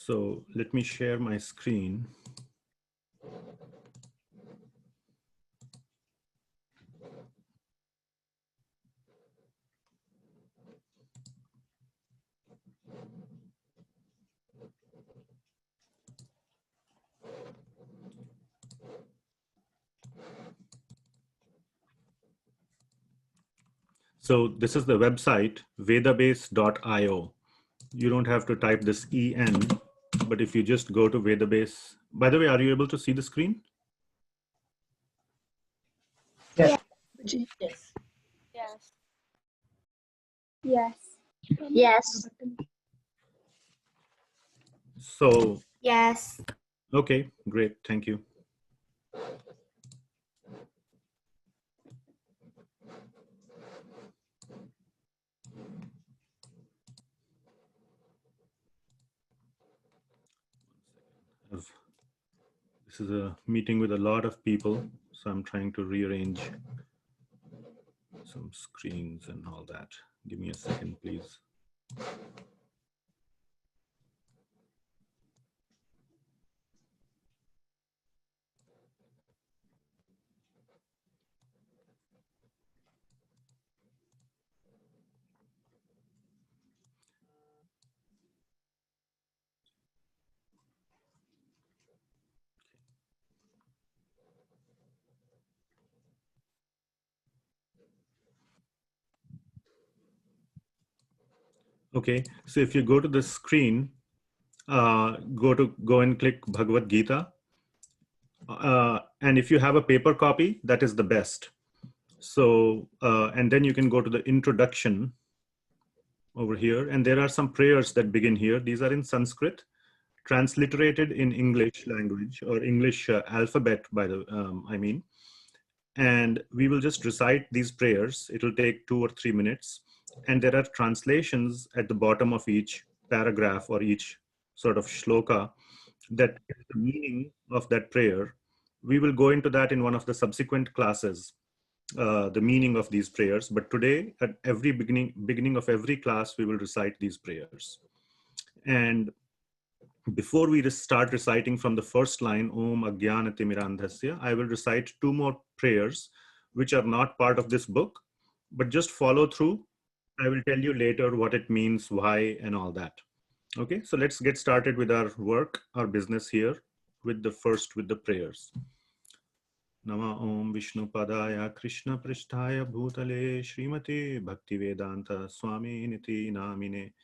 So let me share my screen. So this is the website, vedabase.io. You don't have to type this EN, but if you just go to Vedabase. By the way, are you able to see the screen? Yes. Yes. Yes. Yes. Yes. So, Yes. okay, great, thank you. This is a meeting with a lot of people, so I'm trying to rearrange some screens and all that. Give me a second, please. Okay, so if you go to the screen, go and click Bhagavad Gita. And if you have a paper copy, that is the best. So, and then you can go to the introduction over here. And there are some prayers that begin here. These are in Sanskrit, transliterated in English language or English alphabet, I mean. And we will just recite these prayers. It will take 2 or 3 minutes. And there are translations at the bottom of each paragraph or each sort of shloka that is the meaning of that prayer. We will go into that in one of the subsequent classes, the meaning of these prayers. But today, at every beginning of every class, we will recite these prayers. And before we start reciting from the first line, Om Ajnanatimirandhasya, I will recite 2 more prayers, which are not part of this book, but just follow through. I will tell you later what it means, why, and all that. Okay, so let's get started with our work, our business here, with the prayers. Nama Om Vishnu Padaya Krishna Pristhaya Bhutale Srimati Bhaktivedanta Swami Niti Namine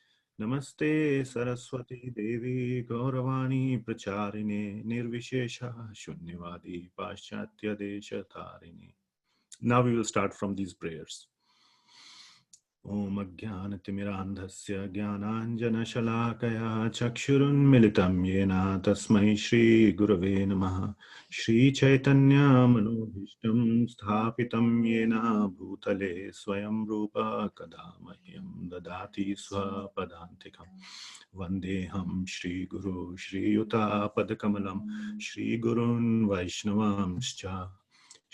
Namaste Saraswati Devi Gauravani Pracharine Nirvishesha Shunyavadi Paschatya Desha Tarini. Now we will start from these prayers. Om Ajnanatimirandhasya Jnananjanashalakaya Chakshurunmilitam Yena Tasmai Shri Gurave Namaha Shri Chaitanya Manobhishtam Sthapitam Yena Bhutale Swayam Rupa Kadamahyam Dadati Swapadantikam Vandeham Shri Guru Shri Yuta Padakamalam Shri Gurun Vaishnavamscha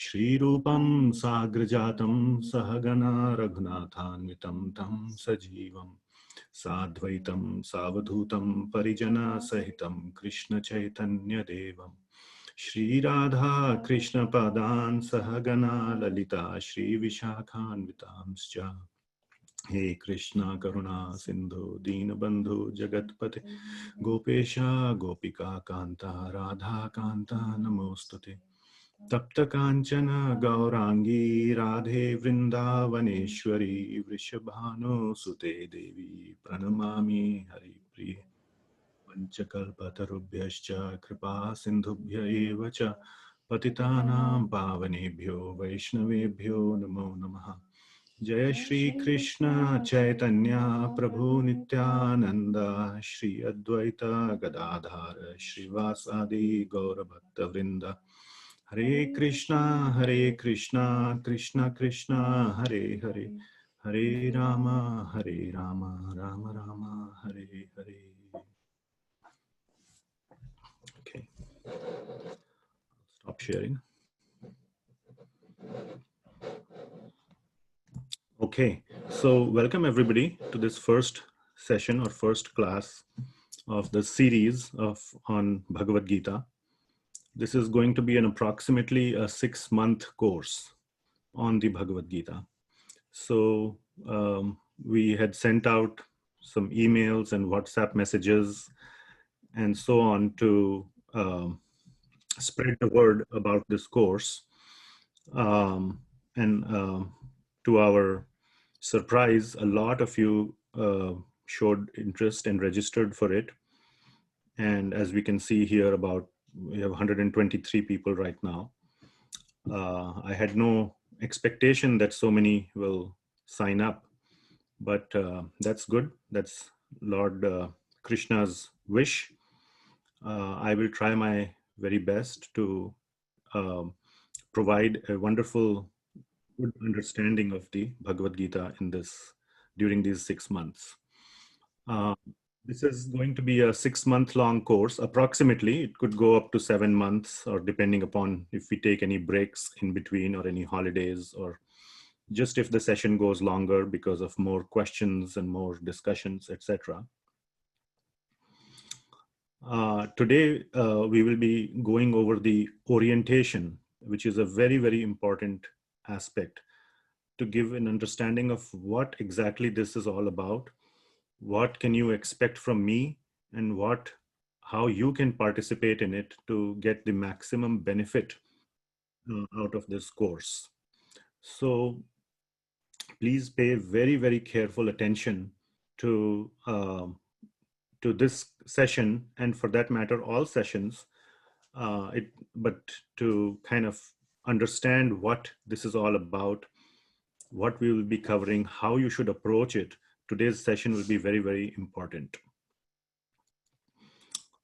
Shri Rupam Sagrajatam Sahagana Raghunathanvitam Tam Sajivam Sadvaitam Savadhutam Parijana Sahitam Krishna Chaitanya Devam Shri Radha Krishna Padan Sahagana Lalita Shri Vishakhanvitamscha He Krishna Karuna Sindhu Deenabandhu Jagatpate Gopesha Gopika Kanta Radha Kanta Namostute Tapta Kanchana Gaurangi Radhe Vrindavaneshwari Vrishabhanu Sute Devi Pranamami Hari Priye Vanchakalpatarubhyascha Kripa Sindhubhya Evacha Patitanam Pavanebhyo Vaishnavebhyo Namo Namaha Jaya Shri Krishna Chaitanya Prabhu Nityananda Shri Advaita Gadadhara Shri Vasadi Gaura Bhakta Vrinda Hare Krishna, Krishna Krishna, Hare Hare, Hare Rama, Rama Rama, Hare Hare. Okay, stop sharing. Okay, so welcome everybody to this first session or first class of the series on Bhagavad Gita. This is going to be an approximately a 6-month course on the Bhagavad Gita. So we had sent out some emails and WhatsApp messages and so on to spread the word about this course. To our surprise, a lot of you showed interest and registered for it. And as we can see here, we have 123 people right now. I had no expectation that so many will sign up, but that's good. That's Lord Krishna's wish. I will try my very best to provide a wonderful, good understanding of the Bhagavad Gita during these 6 months. This is going to be a 6-month-long course, approximately. It could go up to 7 months, or depending upon if we take any breaks in between or any holidays, or just if the session goes longer because of more questions and more discussions, etc. Today, we will be going over the orientation, which is a very, very important aspect to give an understanding of what exactly this is all about. What can you expect from me, and how you can participate in it to get the maximum benefit out of this course. So please pay very, very careful attention to this session, and for that matter, all sessions, but to kind of understand what this is all about, what we will be covering, how you should approach it. Today's session will be very, very important.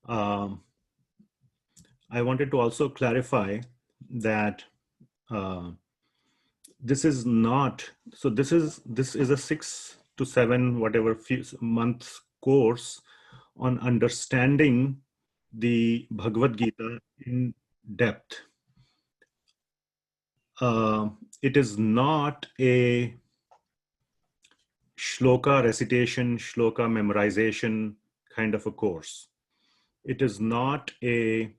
I wanted to also clarify that this is not, so this is a 6 to 7, whatever months course on understanding the Bhagavad Gita in depth. It is not a shloka recitation, shloka memorization kind of a course. It is not a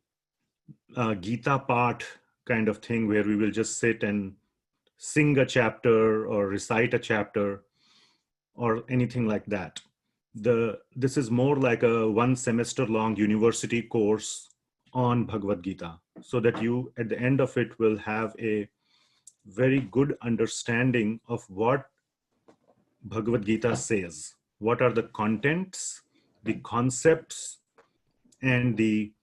Gita part kind of thing where we will just sit and sing a chapter or recite a chapter or anything like that. This is more like a 1 semester long university course on Bhagavad Gita, so that you at the end of it will have a very good understanding of what Bhagavad Gita says. What are the contents, the concepts, and the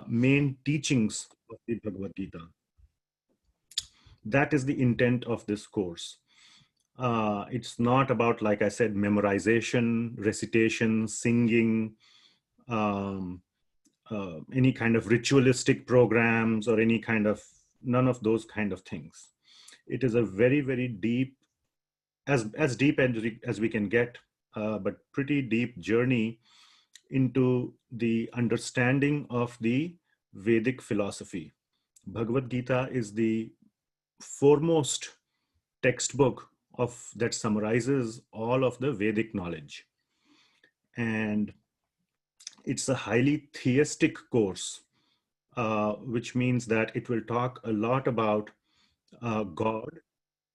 main teachings of the Bhagavad Gita. That is the intent of this course. It's not about, like I said, memorization, recitation, singing, any kind of ritualistic programs or none of those kind of things. It is a very, very deep, as deep as we can get, but pretty deep journey into the understanding of the Vedic philosophy. Bhagavad Gita is the foremost textbook that summarizes all of the Vedic knowledge. And it's a highly theistic course, which means that it will talk a lot about God,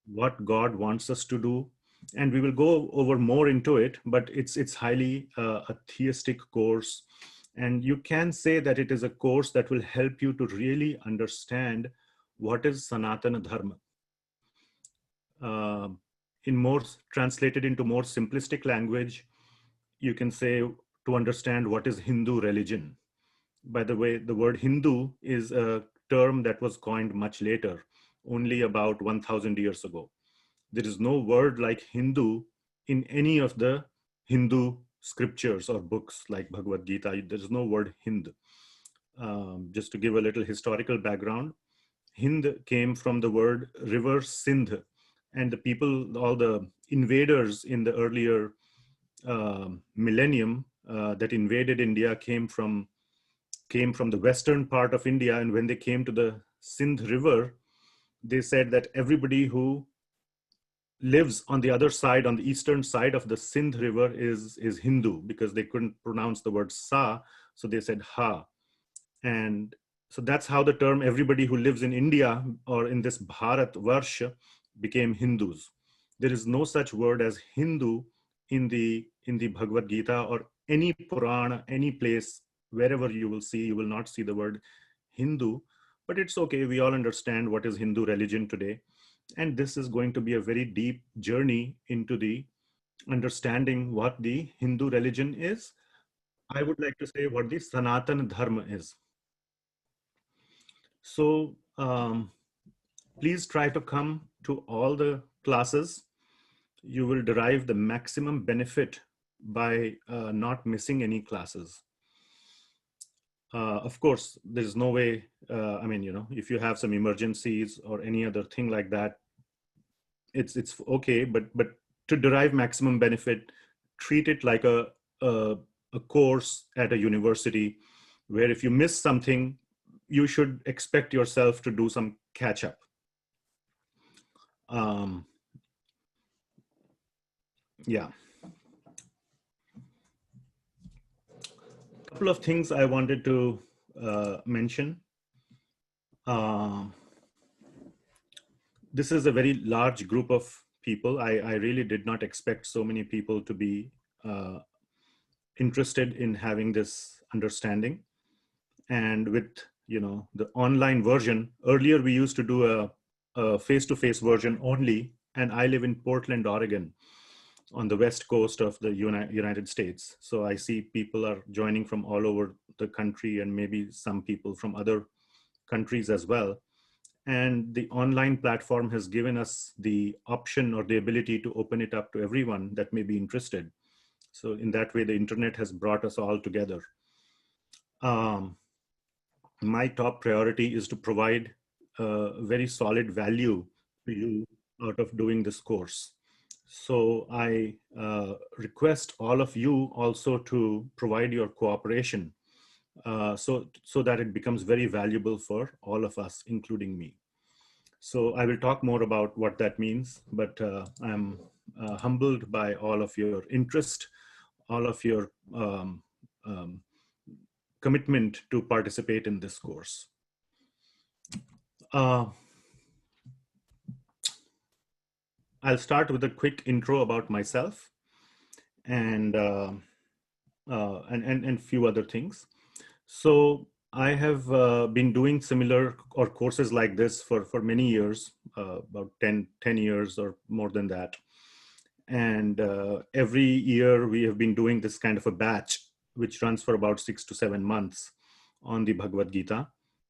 what God wants us to do. And we will go over more into it, but it's highly a theistic course. And you can say that it is a course that will help you to really understand what is sanātana dharma. Translated into more simplistic language, you can say, to understand what is Hindu religion. By the way, the word Hindu is a term that was coined much later, only about 1,000 years ago. There is no word like Hindu in any of the Hindu scriptures or books like Bhagavad Gita. There is no word Hind. Just to give a little historical background, Hind came from the word river Sindh, and the people, all the invaders in the earlier millennium that invaded India came from the western part of India, and when they came to the Sindh River, they said that everybody who lives on the other side, on the eastern side of the Sindh River is Hindu, because they couldn't pronounce the word sa, so they said ha. And so that's how the term everybody who lives in India or in this Bharat Varsha became Hindus. There is no such word as Hindu in the Bhagavad Gita or any Purana, any place, wherever you will see, you will not see the word Hindu. But it's okay, we all understand what is Hindu religion today. And this is going to be a very deep journey into the understanding what the Hindu religion is. I would like to say what the sanātana dharma is. So please try to come to all the classes. You will derive the maximum benefit by not missing any classes. Of course, there's no way, I mean, you know, if you have some emergencies or any other thing like that, it's okay, but to derive maximum benefit, treat it like a course at a university, where if you miss something, you should expect yourself to do some catch up. Yeah. Couple of things I wanted to mention. This is a very large group of people. I really did not expect so many people to be interested in having this understanding. And with, you know, the online version, earlier we used to do a face-to-face version only, and I live in Portland, Oregon, on the west coast of the United States. So I see people are joining from all over the country, and maybe some people from other countries as well. And the online platform has given us the option or the ability to open it up to everyone that may be interested. So in that way, the internet has brought us all together. My top priority is to provide very solid value to you out of doing this course. So I request all of you also to provide your cooperation so that it becomes very valuable for all of us, including me. So I will talk more about what that means, but I'm humbled by all of your interest, all of your commitment to participate in this course. I'll start with a quick intro about myself and few other things. So I have been doing similar or courses like this for many years, about 10 years or more than that. And every year we have been doing this kind of a batch, which runs for about 6 to 7 months on the Bhagavad Gita.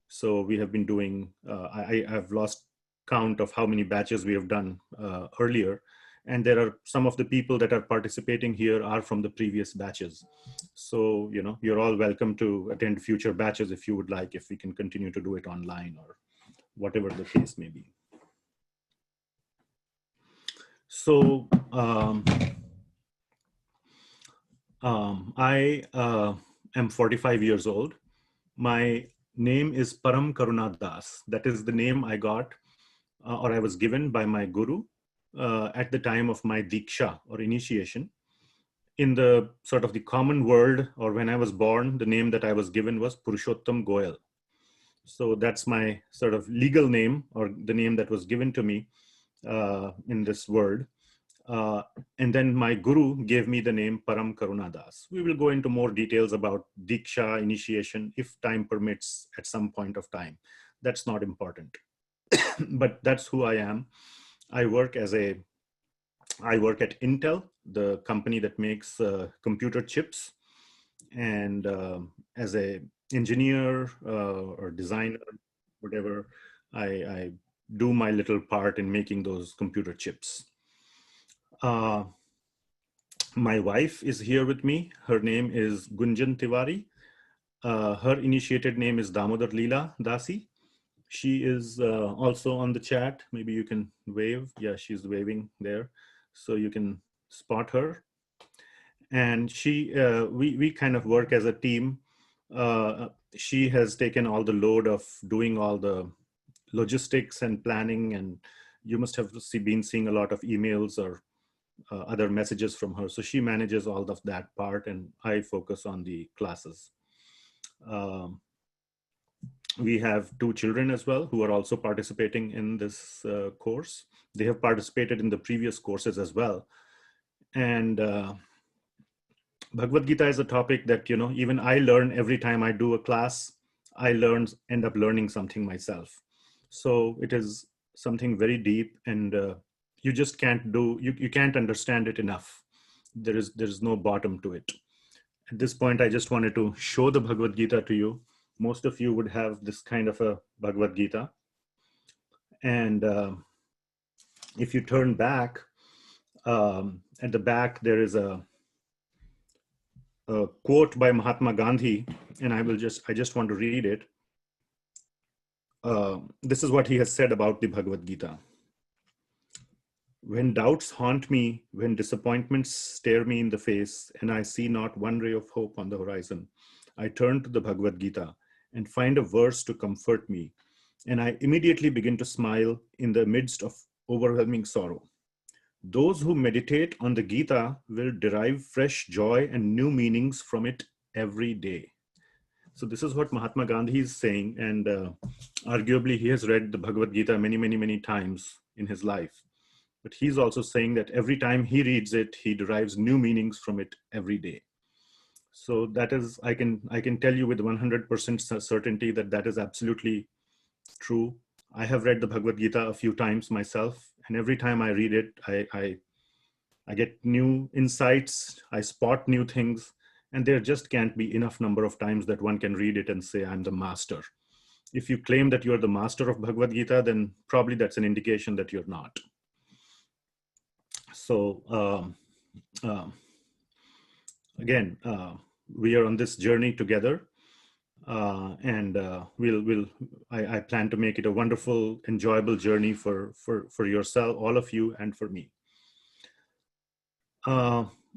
So we have been doing, I have lost count of how many batches we have done earlier. And there are some of the people that are participating here are from the previous batches. So, you know, you're all welcome to attend future batches if you would like, if we can continue to do it online or whatever the case may be. So I am 45 years old. My name is Param Karuna Das. That is the name I got or I was given by my guru at the time of my Diksha or initiation. In the sort of the common world, or when I was born, the name that I was given was Purushottam Goyal. So that's my sort of legal name, or the name that was given to me in this world. And then my guru gave me the name Param Karuna Das. We will go into more details about Diksha, initiation, if time permits at some point of time. That's not important. But that's who I am. I work at Intel, the company that makes computer chips. And as an engineer or designer, whatever, I do my little part in making those computer chips. My wife is here with me. Her name is Gunjan Tiwari. Her initiated name is Damodar Leela Dasi. She is also on the chat. Maybe you can wave. Yeah, she's waving there. So you can spot her. And she, we kind of work as a team. She has taken all the load of doing all the logistics and planning and you must have been seeing a lot of emails or other messages from her. So she manages all of that part, and I focus on the classes. We have 2 children as well who are also participating in this course. They have participated in the previous courses as well. And Bhagavad Gita is a topic that, even I learn every time I do a class. I end up learning something myself. So it is something very deep, and you just can't you can't understand it enough. There is no bottom to it. At this point, I just wanted to show the Bhagavad Gita to you. Most of you would have this kind of a Bhagavad Gita. And if you turn back, at the back, there is a quote by Mahatma Gandhi, and I just want to read it. This is what he has said about the Bhagavad Gita. When doubts haunt me, when disappointments stare me in the face, and I see not one ray of hope on the horizon, I turn to the Bhagavad Gita and find a verse to comfort me, and I immediately begin to smile in the midst of overwhelming sorrow. Those who meditate on the Gita will derive fresh joy and new meanings from it every day. So this is what Mahatma Gandhi is saying, and arguably he has read the Bhagavad Gita many, many, many times in his life. But he's also saying that every time he reads it, he derives new meanings from it every day. So that is, I can tell you with 100% certainty that is absolutely true. I have read the Bhagavad Gita a few times myself, and every time I read it, I get new insights, I spot new things, and there just can't be enough number of times that one can read it and say, I'm the master. If you claim that you're the master of Bhagavad Gita, then probably that's an indication that you're not. So again, we are on this journey together, and I plan to make it a wonderful, enjoyable journey for yourself, all of you, and for me.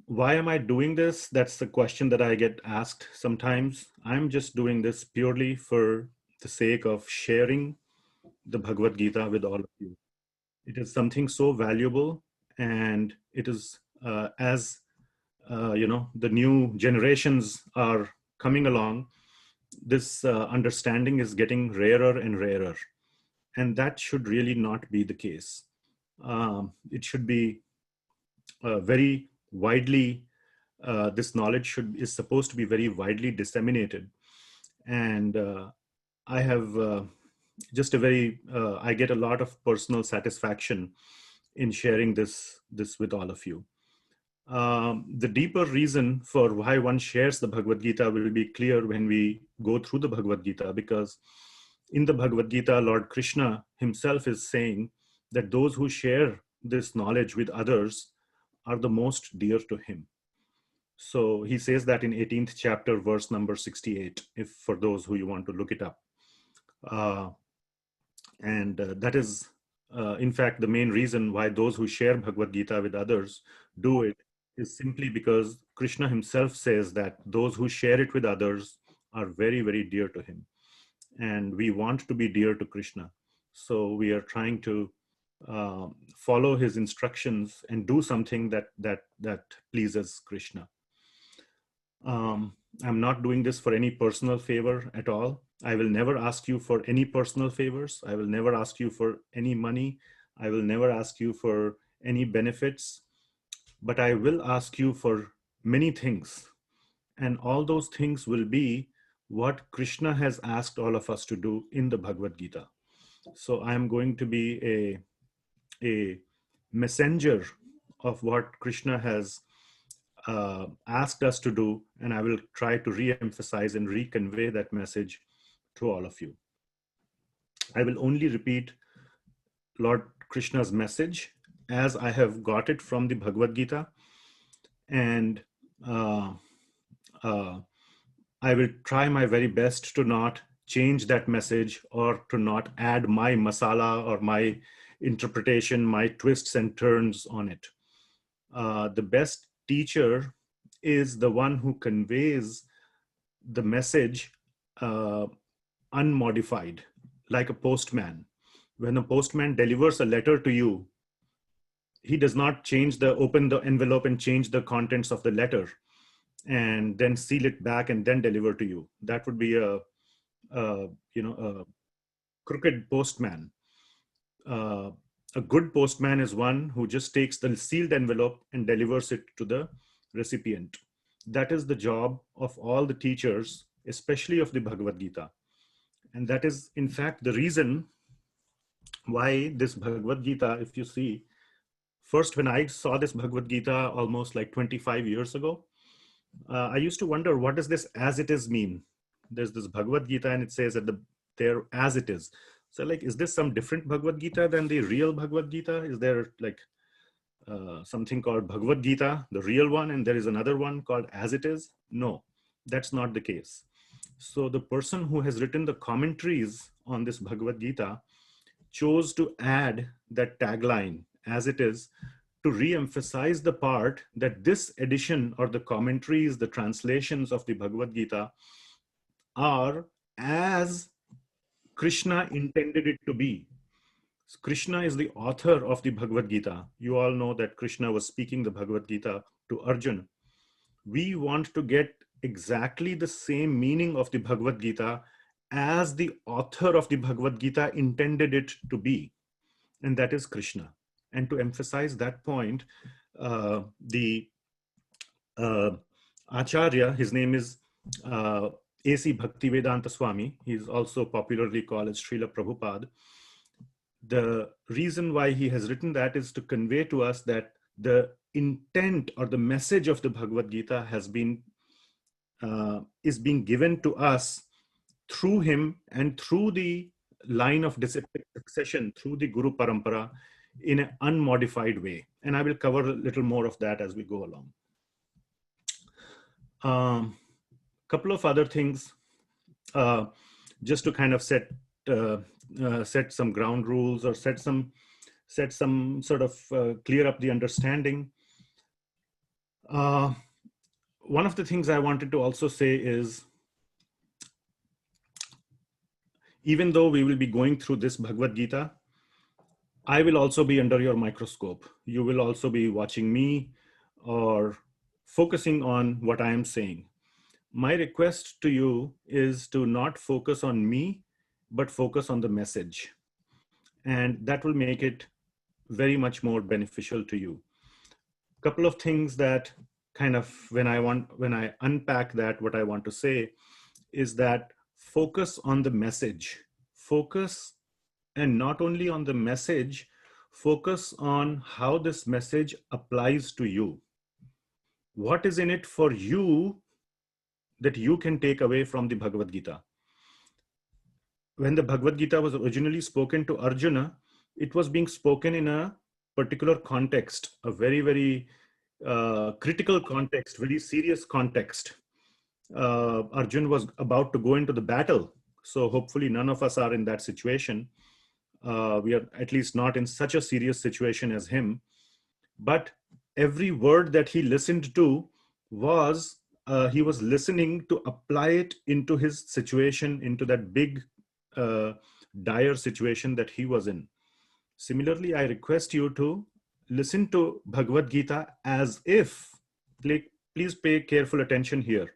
Why am I doing this? That's the question that I get asked sometimes. I'm just doing this purely for the sake of sharing the Bhagavad Gita with all of you. It is something so valuable, and it is the new generations are coming along, this understanding is getting rarer and rarer, and that should really not be the case. It should be very widely, this knowledge is supposed to be very widely disseminated. And I have just I get a lot of personal satisfaction in sharing this with all of you. The deeper reason for why one shares the Bhagavad Gita will be clear when we go through the Bhagavad Gita, because in the Bhagavad Gita, Lord Krishna himself is saying that those who share this knowledge with others are the most dear to him. So he says that in 18th chapter, verse number 68, if for those who you want to look it up. That is, in fact, the main reason why those who share Bhagavad Gita with others do it is simply because Krishna himself says that those who share it with others are very, very dear to him. And we want to be dear to Krishna. So we are trying to follow his instructions and do something that pleases Krishna. I'm not doing this for any personal favor at all. I will never ask you for any personal favors. I will never ask you for any money. I will never ask you for any benefits. But I will ask you for many things. And all those things will be what Krishna has asked all of us to do in the Bhagavad Gita. So I am going to be a messenger of what Krishna has asked us to do, and I will try to re-emphasize and reconvey that message to all of you. I will only repeat Lord Krishna's message as I have got it from the Bhagavad Gita, and I will try my very best to not change that message or to not add my masala or my interpretation, my twists and turns on it. The best teacher is the one who conveys the message unmodified, like a postman. When a postman delivers a letter to you, he does not open the envelope and change the contents of the letter and then seal it back and then deliver to you. That would be a crooked postman. A good postman is one who just takes the sealed envelope and delivers it to the recipient. That is the job of all the teachers, especially of the Bhagavad Gita. And that is, in fact, the reason why this Bhagavad Gita, if you see, first when I saw this Bhagavad Gita almost like 25 years ago, I used to wonder, what does this as it is mean? There's this Bhagavad Gita and it says that there as it is. So like, is this some different Bhagavad Gita than the real Bhagavad Gita? Is there like something called Bhagavad Gita, the real one, and there is another one called As It Is? No, that's not the case. So the person who has written the commentaries on this Bhagavad Gita chose to add that tagline, As It Is, to re-emphasize the part that this edition or the commentaries, the translations of the Bhagavad Gita are as Krishna intended it to be. Krishna is the author of the Bhagavad Gita. You all know that Krishna was speaking the Bhagavad Gita to Arjuna. We want to get exactly the same meaning of the Bhagavad Gita as the author of the Bhagavad Gita intended it to be, and that is Krishna. And to emphasize that point, the Acharya, his name is A.C. Bhaktivedanta Swami. He's also popularly called as Srila Prabhupada. The reason why he has written that is to convey to us that the intent or the message of the Bhagavad Gita is being given to us through him and through the line of disciplic succession, through the Guru Parampara, in an unmodified way. And I will cover a little more of that as we go along. Couple of other things, just to kind of set some ground rules or set some sort of clear up the understanding. One of the things I wanted to also say is, even though we will be going through this Bhagavad Gita, I will also be under your microscope. You will also be watching me or focusing on what I am saying. My request to you is to not focus on me, but focus on the message. And that will make it very much more beneficial to you. A couple of things that kind of, when I unpack that, what I want to say is that focus on the message. Focus, and not only on the message, focus on how this message applies to you. What is in it for you that you can take away from the Bhagavad Gita? When the Bhagavad Gita was originally spoken to Arjuna, it was being spoken in a particular context, a very, very critical context, very serious context. Arjuna was about to go into the battle. So hopefully none of us are in that situation. We are at least not in such a serious situation as him. But every word that he listened to was, he was listening to apply it into his situation, into that big, dire situation that he was in. Similarly, I request you to listen to Bhagavad Gita as if, please pay careful attention here,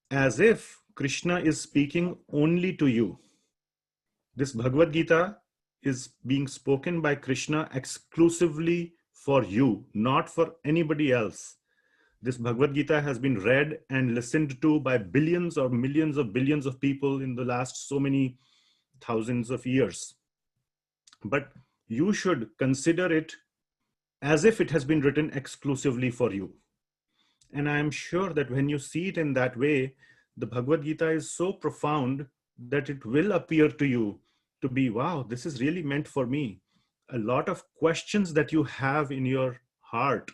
as if Krishna is speaking only to you. This Bhagavad Gita is being spoken by Krishna exclusively for you, not for anybody else. This Bhagavad Gita has been read and listened to by billions or millions of billions of people in the last so many thousands of years. But you should consider it as if it has been written exclusively for you. And I am sure that when you see it in that way, the Bhagavad Gita is so profound that it will appear to you to be, wow, this is really meant for me. A lot of questions that you have in your heart,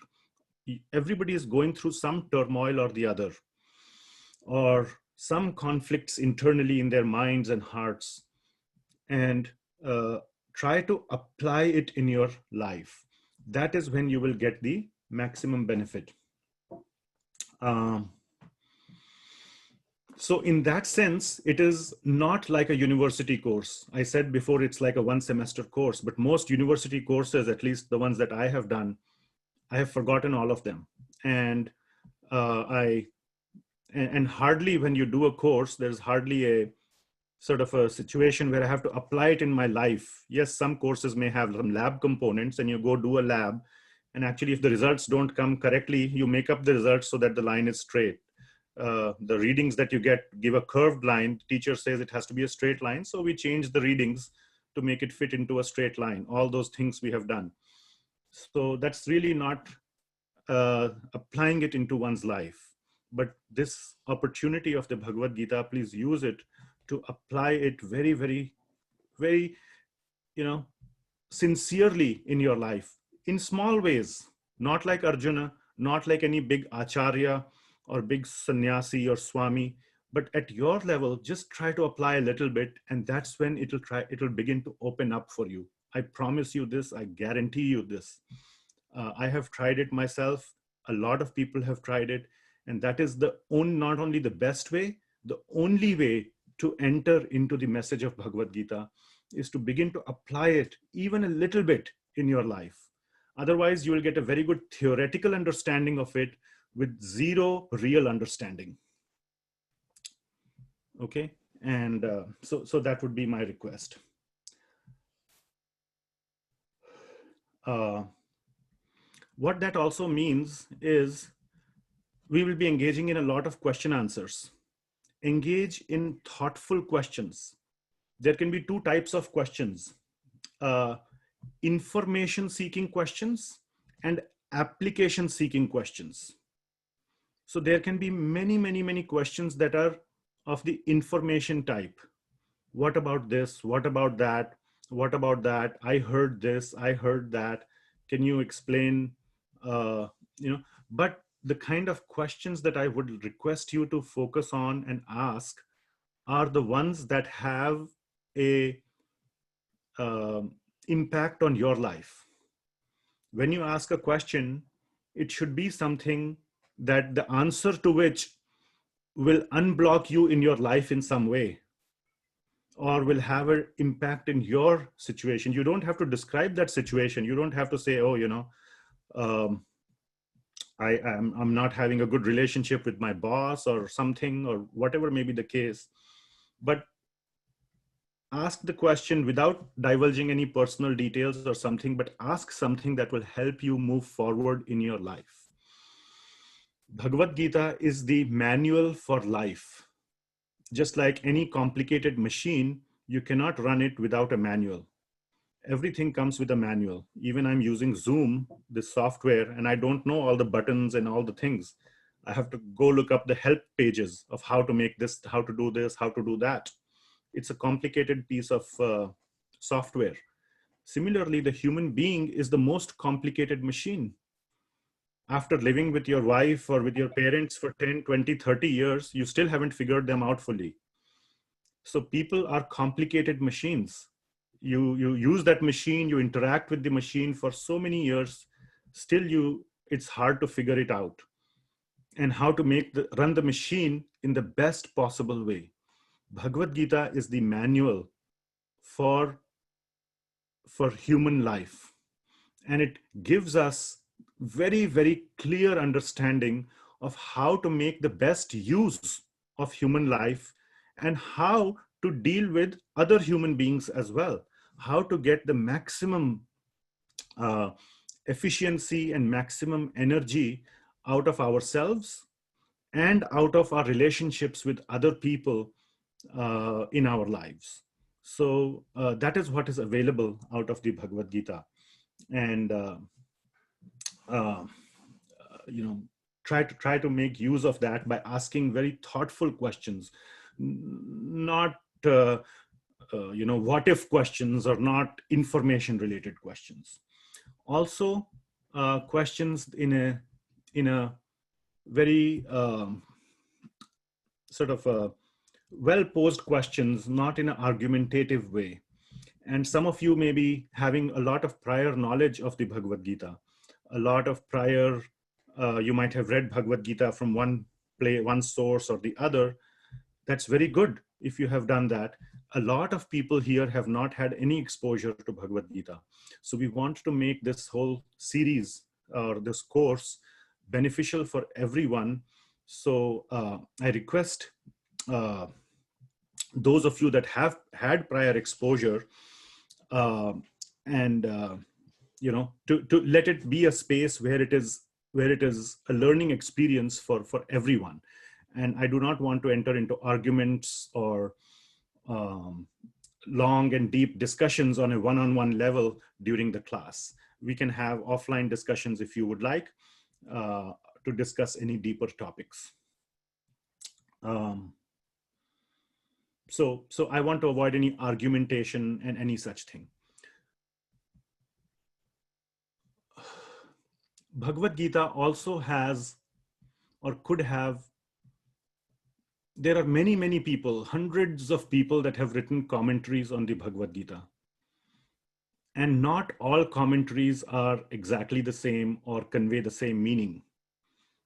everybody is going through some turmoil or the other, or some conflicts internally in their minds and hearts, and try to apply it in your life. That is when you will get the maximum benefit. So in that sense, it is not like a university course. I said before, it's like a 1 semester course, but most university courses, at least the ones that I have done, I have forgotten all of them. And and hardly when you do a course, there's hardly a sort of a situation where I have to apply it in my life. Yes, some courses may have some lab components and you go do a lab. And actually, if the results don't come correctly, you make up the results so that the line is straight. The readings that you get give a curved line. Teacher says it has to be a straight line. So we change the readings to make it fit into a straight line. All those things we have done. So that's really not applying it into one's life. But this opportunity of the Bhagavad Gita, please use it to apply it very, very, very, sincerely in your life, in small ways, not like Arjuna, not like any big acharya or big sannyasi or swami, but at your level, just try to apply a little bit, and that's when it'll begin to open up for you. I promise you this, I guarantee you this. I have tried it myself. A lot of people have tried it, and that is not only the best way, the only way to enter into the message of Bhagavad Gita is to begin to apply it even a little bit in your life. Otherwise, you will get a very good theoretical understanding of it with zero real understanding. Okay, and so that would be my request. What that also means is we will be engaging in a lot of question answers. Engage in thoughtful questions. There can be two types of questions, information seeking questions and application seeking questions. So there can be many, many, many questions that are of the information type. What about this? What about that? What about that? I heard this, I heard that. Can you explain? But the kind of questions that I would request you to focus on and ask are the ones that have a impact on your life. When you ask a question, it should be something that the answer to which will unblock you in your life in some way, or will have an impact in your situation. You don't have to describe that situation. You don't have to say, oh, I'm not having a good relationship with my boss or something, or whatever may be the case. But ask the question without divulging any personal details or something, but ask something that will help you move forward in your life. Bhagavad Gita is the manual for life. Just like any complicated machine, you cannot run it without a manual. Everything comes with a manual. Even I'm using Zoom, this software, and I don't know all the buttons and all the things. I have to go look up the help pages of how to make this, how to do this, how to do that. It's a complicated piece of software. Similarly, the human being is the most complicated machine. After living with your wife or with your parents for 10, 20, 30 years, you still haven't figured them out fully. So people are complicated machines. You use that machine, you interact with the machine for so many years, still it's hard to figure it out. And how to run the machine in the best possible way. Bhagavad Gita is the manual for human life. And it gives us very, very clear understanding of how to make the best use of human life and how to deal with other human beings as well. How to get the maximum efficiency and maximum energy out of ourselves and out of our relationships with other people in our lives. So that is what is available out of the Bhagavad Gita. And try to make use of that by asking very thoughtful questions, not what if questions, or not information related questions. Also questions in a very sort of well-posed questions, not in an argumentative way. And some of you may be having a lot of prior knowledge of the Bhagavad Gita, a lot of you might have read Bhagavad Gita from one source or the other. That's very good if you have done that. A lot of people here have not had any exposure to Bhagavad Gita. So we want to make this whole series or this course beneficial for everyone. So I request those of you that have had prior exposure and to let it be a space where it is a learning experience for everyone. And I do not want to enter into arguments or long and deep discussions on a one-on-one level during the class. We can have offline discussions if you would like to discuss any deeper topics. So I want to avoid any argumentation and any such thing. Bhagavad Gita also has, or could have, there are many, many people, hundreds of people that have written commentaries on the Bhagavad Gita. And not all commentaries are exactly the same or convey the same meaning.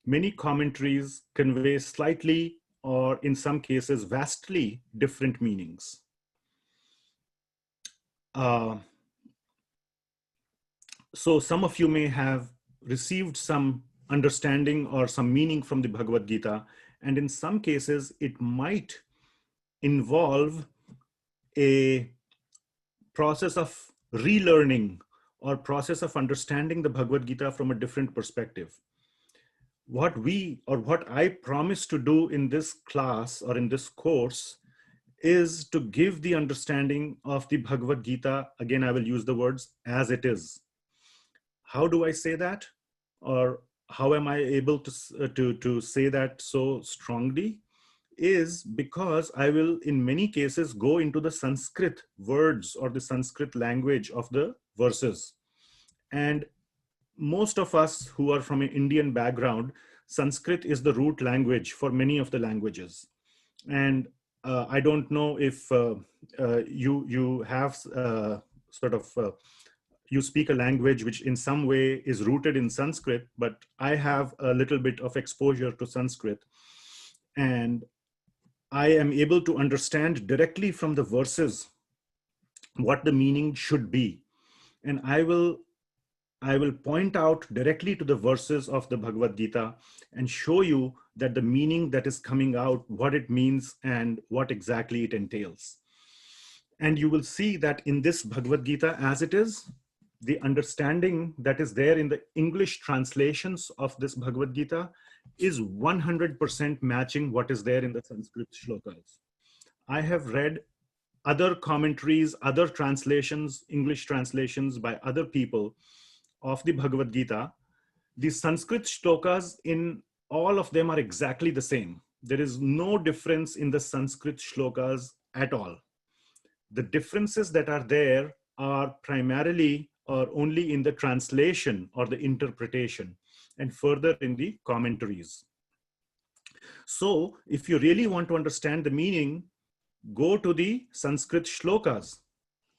Many commentaries convey slightly, or in some cases, vastly different meanings. So some of you may have received some understanding or some meaning from the Bhagavad Gita, and in some cases it might involve a process of relearning or process of understanding the Bhagavad Gita from a different perspective. What I promise to do in this class or in this course is to give the understanding of the Bhagavad Gita. Again, I will use the words as it is. How do I say that? Or how am I able to say that so strongly? Is because I will, in many cases, go into the Sanskrit words or the Sanskrit language of the verses. And most of us who are from an Indian background, Sanskrit is the root language for many of the languages. And I don't know if you have you speak a language which in some way is rooted in Sanskrit, but I have a little bit of exposure to Sanskrit. And I am able to understand directly from the verses what the meaning should be. And I will point out directly to the verses of the Bhagavad Gita and show you that the meaning that is coming out, what it means and what exactly it entails. And you will see that in this Bhagavad Gita as it is, the understanding that is there in the English translations of this Bhagavad Gita is 100% matching what is there in the Sanskrit shlokas. I have read other commentaries, other translations, English translations by other people of the Bhagavad Gita. The Sanskrit shlokas in all of them are exactly the same. There is no difference in the Sanskrit shlokas at all. The differences that are there are primarily or only in the translation or the interpretation, and further in the commentaries. So if you really want to understand the meaning, go to the Sanskrit shlokas.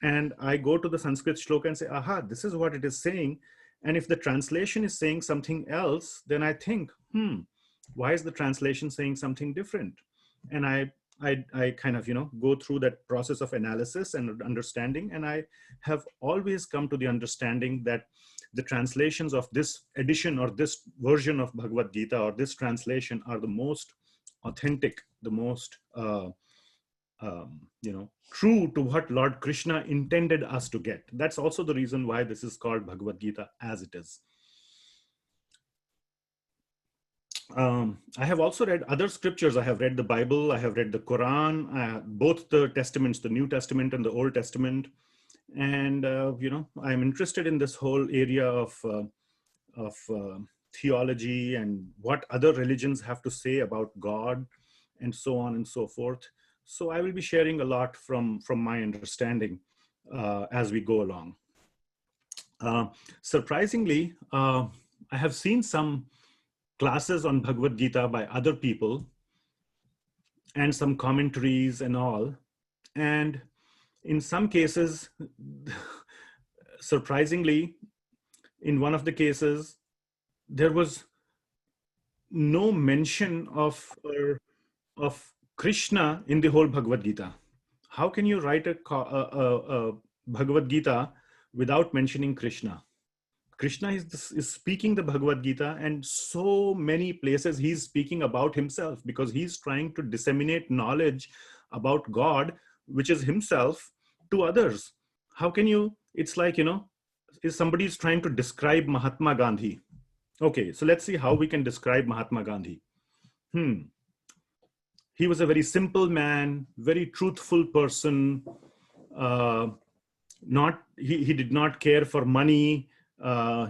And I go to the Sanskrit shloka and say, aha, this is what it is saying. And if the translation is saying something else, then I think, why is the translation saying something different? And I kind of, go through that process of analysis and understanding. And I have always come to the understanding that the translations of this edition or this version of Bhagavad Gita or this translation are the most authentic, the most, true to what Lord Krishna intended us to get. That's also the reason why this is called Bhagavad Gita as it is. I have also read other scriptures. I have read the Bible, I have read the Quran, both the Testaments, the New Testament and the Old Testament. And, I'm interested in this whole area of theology and what other religions have to say about God and so on and so forth. So I will be sharing a lot from my understanding as we go along. Surprisingly, I have seen some classes on Bhagavad Gita by other people and some commentaries and all. And in some cases, surprisingly, in one of the cases, there was no mention of Krishna in the whole Bhagavad Gita. How can you write a Bhagavad Gita without mentioning Krishna? Krishna is speaking the Bhagavad Gita, and so many places he's speaking about himself, because he's trying to disseminate knowledge about God, which is himself, to others. How can you, it's like, if somebody is trying to describe Mahatma Gandhi. Okay, so let's see how we can describe Mahatma Gandhi. He was a very simple man, very truthful person. He did not care for money.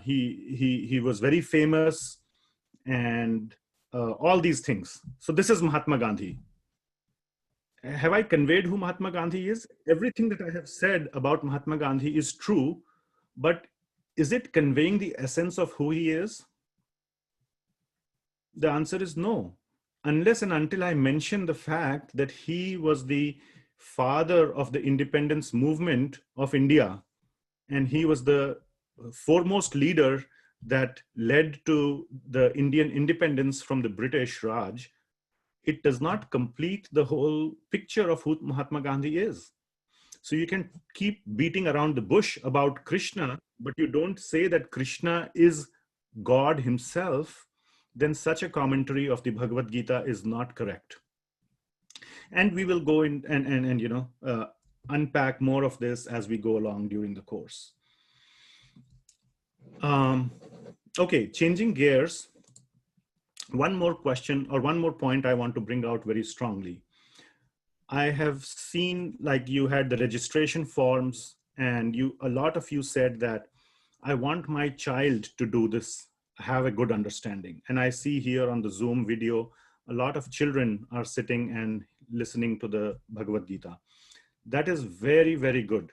He was very famous, and all these things. So this is Mahatma Gandhi. Have I conveyed who Mahatma Gandhi is? Everything that I have said about Mahatma Gandhi is true, but is it conveying the essence of who he is? The answer is no. Unless and until I mention the fact that he was the father of the independence movement of India, and he was the foremost leader that led to the Indian independence from the British Raj, it does not complete the whole picture of who Mahatma Gandhi is. So you can keep beating around the bush about Krishna, but you don't say that Krishna is God himself, then such a commentary of the Bhagavad Gita is not correct. And we will go in and unpack more of this as we go along during the course. Okay, changing gears. One more question or one more point I want to bring out very strongly. I have seen, like, you had the registration forms, and a lot of you said that I want my child to do this, have a good understanding. And I see here on the Zoom video, a lot of children are sitting and listening to the Bhagavad Gita. That is very, very good.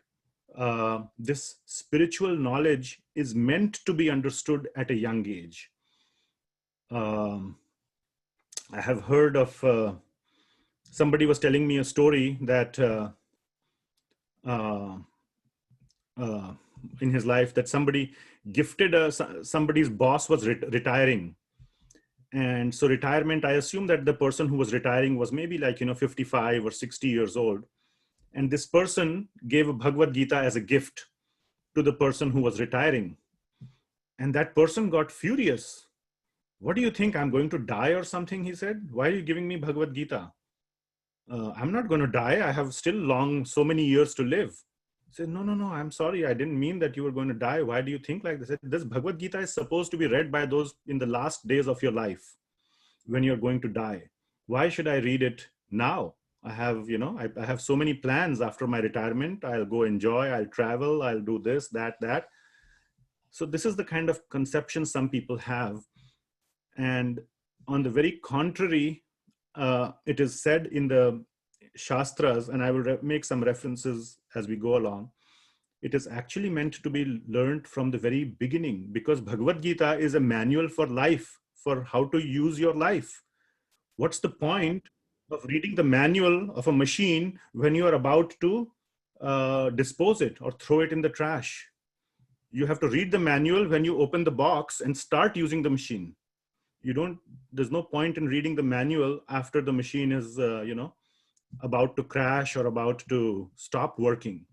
This spiritual knowledge is meant to be understood at a young age. I have heard of, somebody was telling me a story that in his life, that somebody gifted, somebody's boss was retiring. And so retirement, I assume that the person who was retiring was maybe like, 55 or 60 years old. And this person gave a Bhagavad Gita as a gift to the person who was retiring. And that person got furious. What do you think? I'm going to die or something? He said, why are you giving me Bhagavad Gita? I'm not going to die. I have still so many years to live. He said, no, I'm sorry. I didn't mean that you were going to die. Why do you think like this? This Bhagavad Gita is supposed to be read by those in the last days of your life when you're going to die. Why should I read it now? I have, I have so many plans after my retirement. I'll go enjoy, I'll travel, I'll do this, that. So this is the kind of conception some people have. And on the very contrary, it is said in the Shastras, and I will make some references as we go along. It is actually meant to be learned from the very beginning, because Bhagavad Gita is a manual for life, for how to use your life. What's the point of reading the manual of a machine when you are about to dispose it or throw it in the trash? You have to read the manual when you open the box and start using the machine. There's no point in reading the manual after the machine is, about to crash or about to stop working.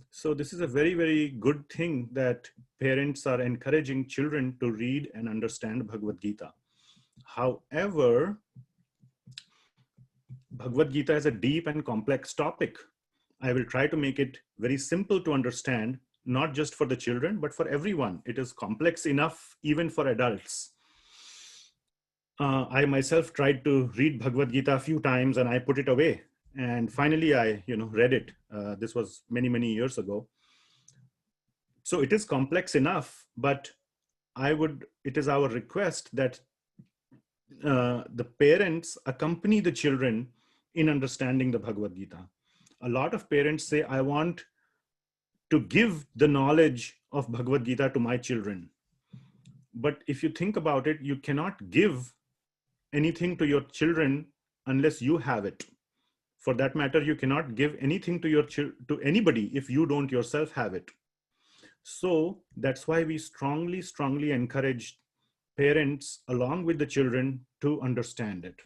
So this is a very, very good thing that parents are encouraging children to read and understand Bhagavad Gita. However, Bhagavad Gita is a deep and complex topic. I will try to make it very simple to understand, not just for the children, but for everyone. It is complex enough even for adults. I myself tried to read Bhagavad Gita a few times and I put it away. And finally, I read it. This was many, many years ago. So it is complex enough, but it is our request that the parents accompany the children in understanding the Bhagavad Gita. A lot of parents say, I want to give the knowledge of Bhagavad Gita to my children. But if you think about it, you cannot give anything to your children unless you have it. For that matter, you cannot give anything to anybody if you don't yourself have it. So that's why we strongly, strongly encourage parents along with the children to understand it.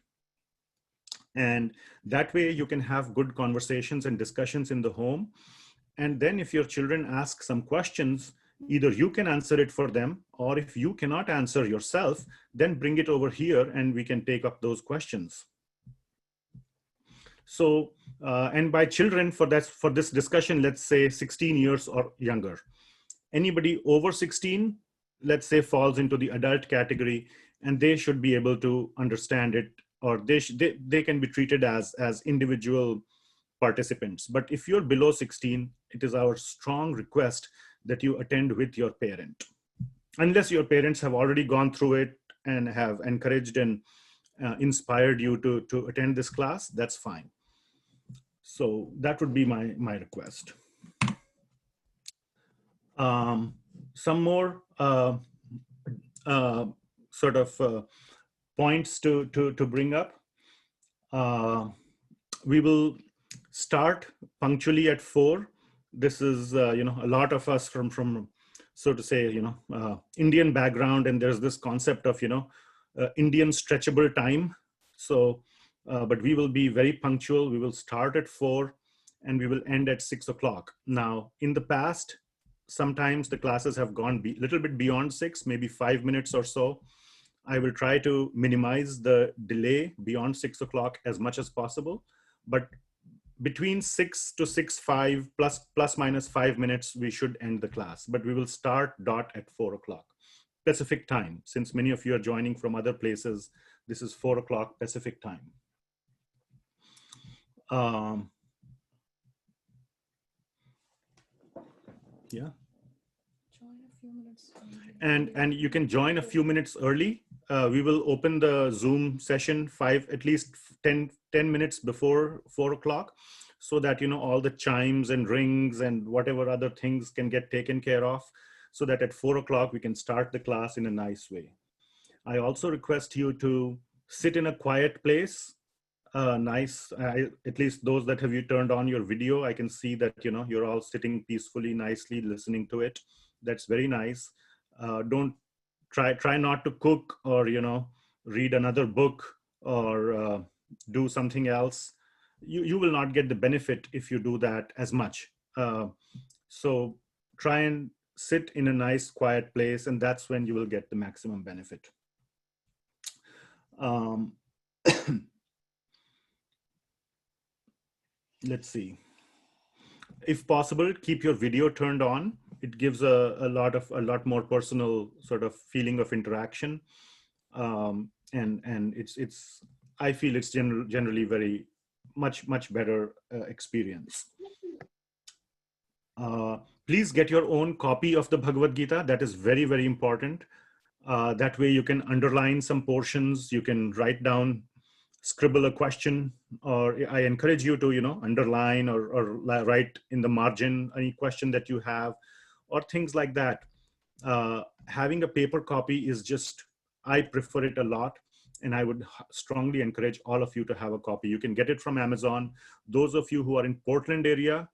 And that way you can have good conversations and discussions in the home. And then if your children ask some questions, either you can answer it for them, or if you cannot answer yourself, then bring it over here and we can take up those questions. So, and by children, for this discussion, let's say 16 years or younger. Anybody over 16, let's say, falls into the adult category, and they should be able to understand it, or they can be treated as individual participants. But if you're below 16, it is our strong request that you attend with your parent, unless your parents have already gone through it and have encouraged and inspired you to attend this class. That's fine. So that would be my request. Some more sort of points to bring up. We will start punctually at 4. This is a lot of us from so to say Indian background, and there's this concept of Indian stretchable time. So but we will be very punctual. We will start at 4 and we will end at 6 o'clock. Now, in the past, sometimes the classes have gone a little bit beyond 6, maybe 5 minutes or so. I will try to minimize the delay beyond 6 o'clock as much as possible. But between 6 to 6:05 plus minus 5 minutes, we should end the class. But we will start dot at 4 o'clock Pacific time. Since many of you are joining from other places, this is 4 o'clock Pacific time. Yeah. Join a few minutes. And you can join a few minutes early. We will open the Zoom session at least 10 minutes before 4 o'clock, so that all the chimes and rings and whatever other things can get taken care of, so that at 4 o'clock we can start the class in a nice way. I also request you to sit in a quiet place. At least those that have you turned on your video, I can see that you're all sitting peacefully, nicely listening to it. That's very nice. Don't try not to cook or read another book or do something else. You will not get the benefit if you do that as much. So try and sit in a nice quiet place, and that's when you will get the maximum benefit. Let's see. If possible, keep your video turned on. It gives a lot more personal sort of feeling of interaction, and it's I feel it's generally very much better experience. Please get your own copy of the Bhagavad Gita. That is very, very important. That way you can underline some portions. You can write down, scribble a question, or I encourage you to underline or write in the margin any question that you have, or things like that. Having a paper copy is just, I prefer it a lot, and I would strongly encourage all of you to have a copy. You can get it from Amazon. Those of you who are in Portland area,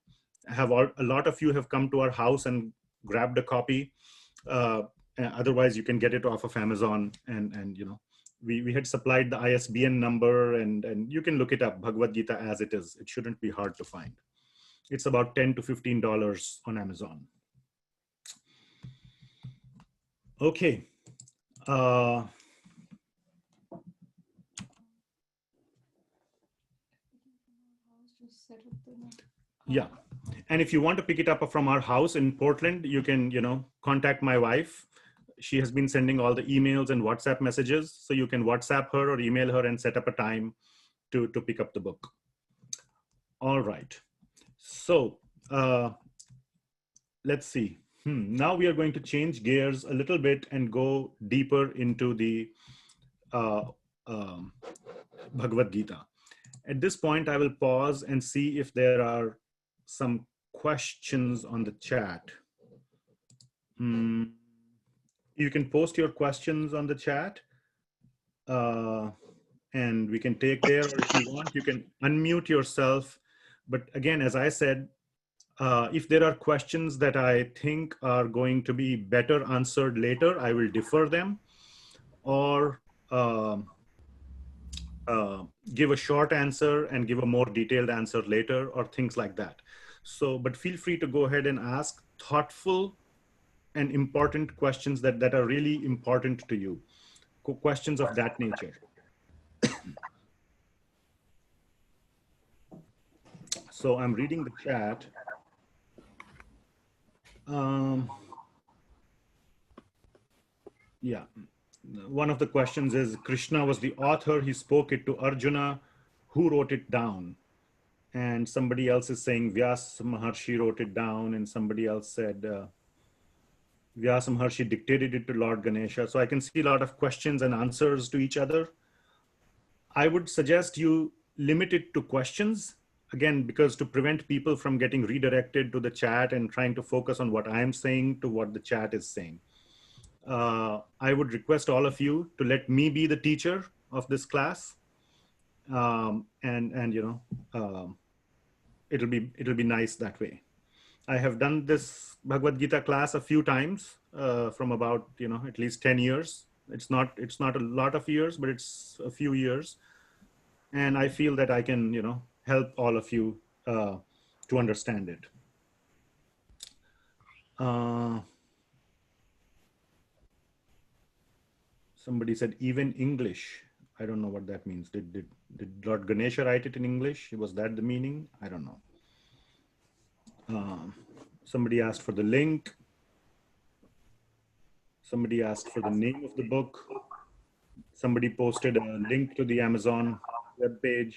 a lot of you have come to our house and grabbed a copy. Otherwise, you can get it off of Amazon, and we had supplied the ISBN number, and you can look it up, Bhagavad Gita as it is. It shouldn't be hard to find. It's about $10 to $15 on Amazon. Okay. Yeah. And if you want to pick it up from our house in Portland, you can, contact my wife. She has been sending all the emails and WhatsApp messages. So you can WhatsApp her or email her and set up a time to pick up the book. All right. So let's see. Now we are going to change gears a little bit and go deeper into the Bhagavad Gita. At this point, I will pause and see if there are some questions on the chat. You can post your questions on the chat, and we can take there, or if you want, you can unmute yourself. But again, as I said, if there are questions that I think are going to be better answered later, I will defer them, or give a short answer and give a more detailed answer later, or things like that. So, but feel free to go ahead and ask thoughtful and important questions that are really important to you. Questions of that nature. So I'm reading the chat. Yeah. One of the questions is, Krishna was the author, he spoke it to Arjuna, who wrote it down? And somebody else is saying Vyasa Maharshi wrote it down, and somebody else said Vyasa Maharshi dictated it to Lord Ganesha. So I can see a lot of questions and answers to each other. I would suggest you limit it to questions, again, because to prevent people from getting redirected to the chat and trying to focus on what I'm saying to what the chat is saying. I would request all of you to let me be the teacher of this class, and you know, it'll be nice that way. I have done this Bhagavad Gita class a few times from about, you know, at least 10 years. It's not a lot of years, but it's a few years, and I feel that I can, you know, help all of you to understand it. Somebody said even English. I don't know what that means. Did Lord Ganesha write it in English? Was that the meaning? I don't know. Somebody asked for the link. Somebody asked for the name of the book. Somebody posted a link to the Amazon webpage.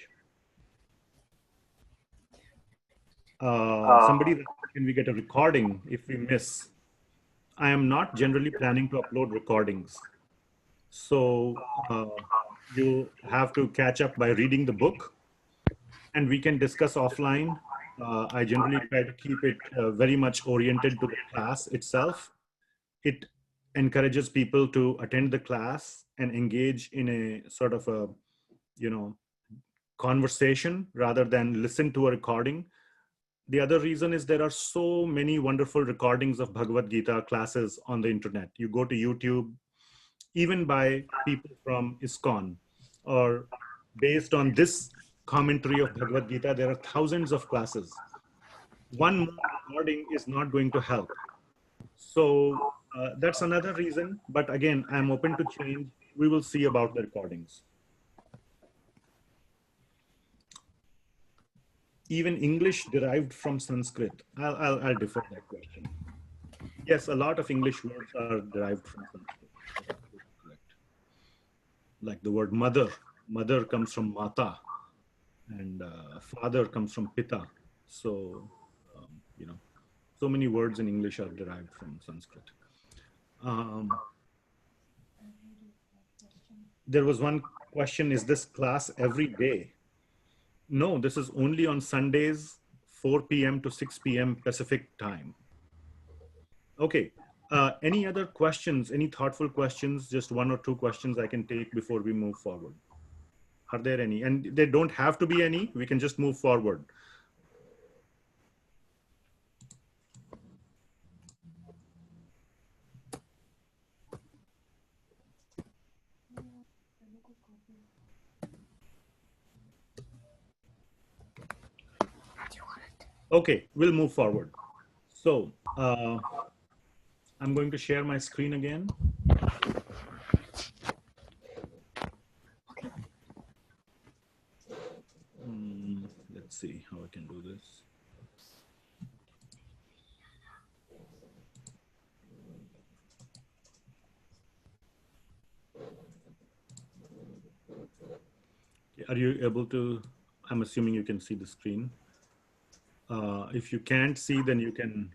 Somebody, can we get a recording if we miss? I am not generally planning to upload recordings. So you have to catch up by reading the book, and we can discuss offline. I generally try to keep it very much oriented to the class itself. It encourages people to attend the class and engage in a sort of a, you know, conversation rather than listen to a recording. The other reason is there are so many wonderful recordings of Bhagavad Gita classes on the internet. You go to YouTube, even by people from ISKCON, or based on this commentary of Bhagavad Gita, there are thousands of classes. One more recording is not going to help. So that's another reason. But again, I'm open to change. We will see about the recordings. Even English derived from Sanskrit. I'll defer that question. Yes, a lot of English words are derived from Sanskrit. Correct. Like the word mother. Mother comes from mata, and father comes from pita. So, you know, so many words in English are derived from Sanskrit. There was one question, is this class every day? No, this is only on Sundays, 4 p.m. to 6 p.m. Pacific time. Okay, any other questions, any thoughtful questions? Just one or two questions I can take before we move forward. Are there any? And they don't have to be any, we can just move forward. Okay, we'll move forward. So I'm going to share my screen again. Let's see how I can do this. Are you able to, I'm assuming you can see the screen. If you can't see, then you can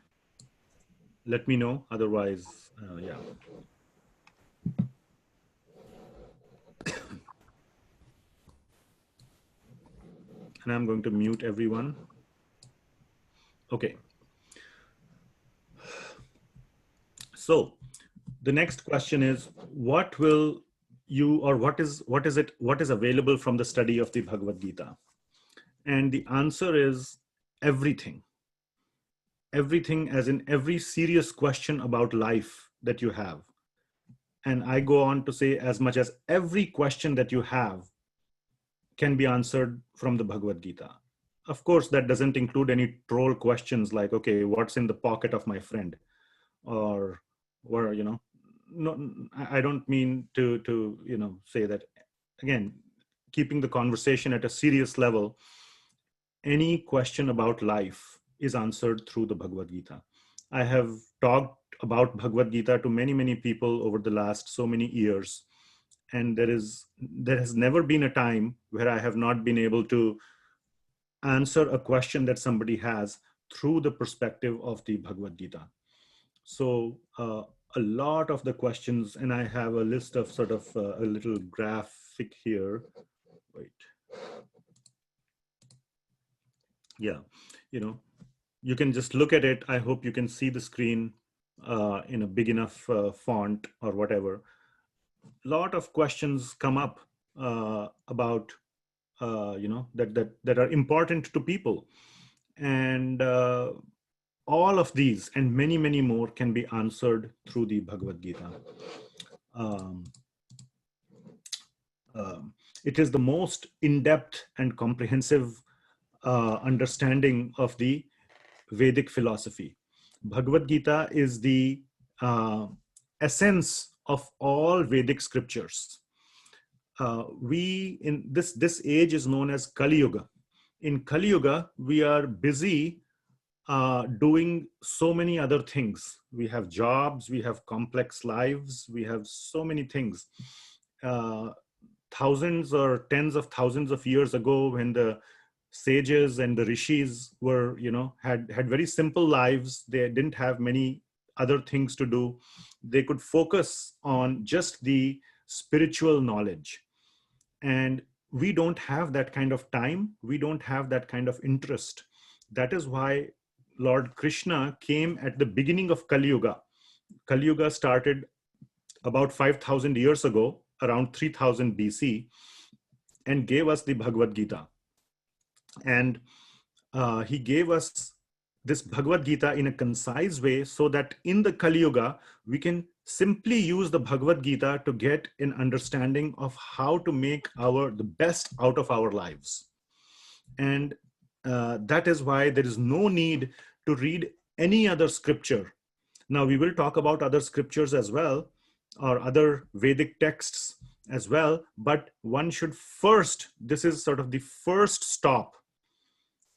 let me know. Otherwise, yeah. And I'm going to mute everyone. Okay. So the next question is, what will you, or what is available from the study of the Bhagavad Gita? And the answer is everything. Everything, as in every serious question about life that you have. And I go on to say, as much as every question that you have can be answered from the Bhagavad Gita. Of course, that doesn't include any troll questions like, okay, what's in the pocket of my friend? Or, no, I don't mean to say that. Again, keeping the conversation at a serious level, any question about life is answered through the Bhagavad Gita. I have talked about Bhagavad Gita to many, many people over the last so many years. And there has never been a time where I have not been able to answer a question that somebody has through the perspective of the Bhagavad Gita. So a lot of the questions, and I have a list of sort of a little graphic here. Wait. Yeah, you can just look at it. I hope you can see the screen in a big enough font or whatever. A lot of questions come up about that are important to people, and all of these and many, many more can be answered through the Bhagavad Gita. It is the most in-depth and comprehensive understanding of the Vedic philosophy. Bhagavad Gita is the essence of all Vedic scriptures. We in this age is known as Kali Yuga. In Kali Yuga, we are busy doing so many other things. We have jobs, we have complex lives, we have so many things. Thousands or tens of thousands of years ago, when the sages and the rishis were, had very simple lives, they didn't have many other things to do. They could focus on just the spiritual knowledge. And we don't have that kind of time. We don't have that kind of interest. That is why Lord Krishna came at the beginning of Kali Yuga. Kali Yuga started about 5,000 years ago, around 3000 BC, and gave us the Bhagavad Gita. And he gave us this Bhagavad Gita in a concise way so that in the Kali Yuga, we can simply use the Bhagavad Gita to get an understanding of how to make the best out of our lives. And that is why there is no need to read any other scripture. Now, we will talk about other scriptures as well, or other Vedic texts as well, but one should first, this is sort of the first stop,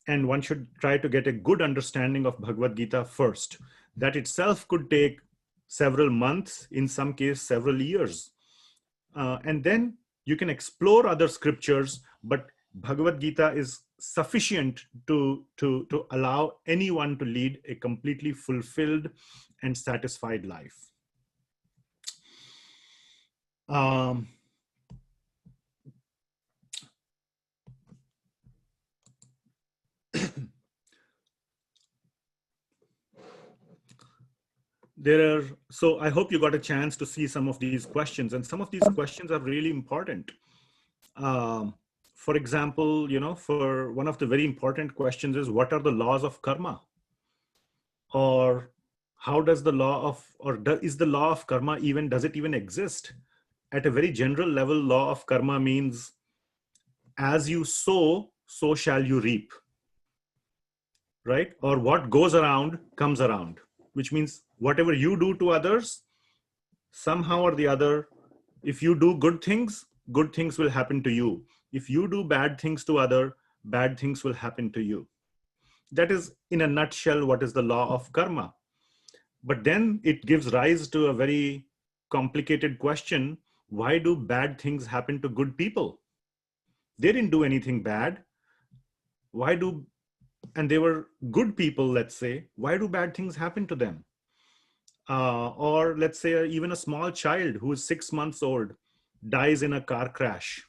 and one should try to get a good understanding of Bhagavad Gita first. That itself could take several months, in some case several years. And then you can explore other scriptures, but Bhagavad Gita is sufficient to allow anyone to lead a completely fulfilled and satisfied life. So I hope you got a chance to see some of these questions, and some of these questions are really important. For example, for one of the very important questions is, what are the laws of karma? Or how does the law of, is the law of karma even, does it even exist? At a very general level, law of karma means as you sow, so shall you reap. Right? Or what goes around comes around, which means whatever you do to others, somehow or the other, if you do good things will happen to you. If you do bad things to other, bad things will happen to you. That is, in a nutshell, what is the law of karma. But then it gives rise to a very complicated question. Why do bad things happen to good people? They didn't do anything bad. And they were good people, let's say. Why do bad things happen to them? Or let's say even a small child who is 6 months old dies in a car crash.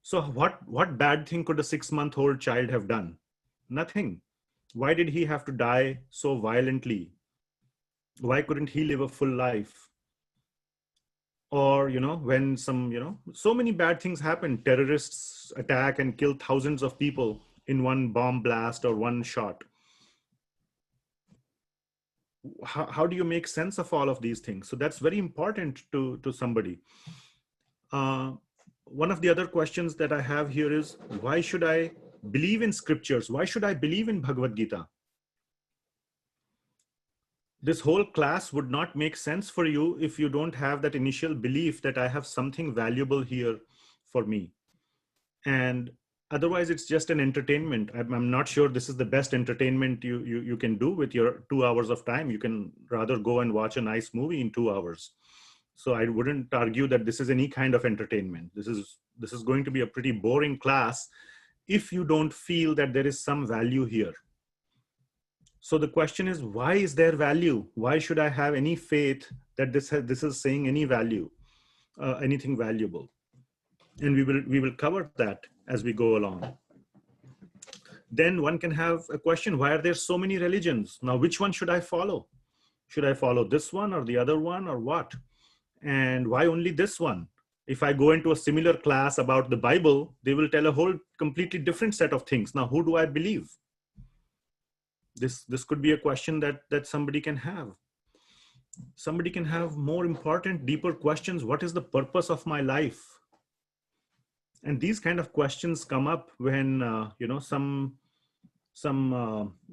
So what bad thing could a 6-month-old child have done? Nothing. Why did he have to die so violently? Why couldn't he live a full life? Or, when so many bad things happen, terrorists attack and kill thousands of people in one bomb blast or one shot. How do you make sense of all of these things? So that's very important to somebody. one of the other questions that I have here is, why should I believe in scriptures? Why should I believe in Bhagavad Gita? This whole class would not make sense for you if you don't have that initial belief that I have something valuable here for me. And otherwise, it's just an entertainment. I'm not sure this is the best entertainment you can do with your 2 hours of time. You can rather go and watch a nice movie in 2 hours. So I wouldn't argue that this is any kind of entertainment. This is going to be a pretty boring class if you don't feel that there is some value here. So the question is, why is there value? Why should I have any faith that this is saying any value, anything valuable? And we will cover that as we go along. Then one can have a question, why are there so many religions? Now, which one should I follow? Should I follow this one or the other one, or what? And why only this one? If I go into a similar class about the Bible, they will tell a whole completely different set of things. Now, who do I believe? This could be a question that somebody can have. Somebody can have more important, deeper questions. What is the purpose of my life? And these kind of questions come up when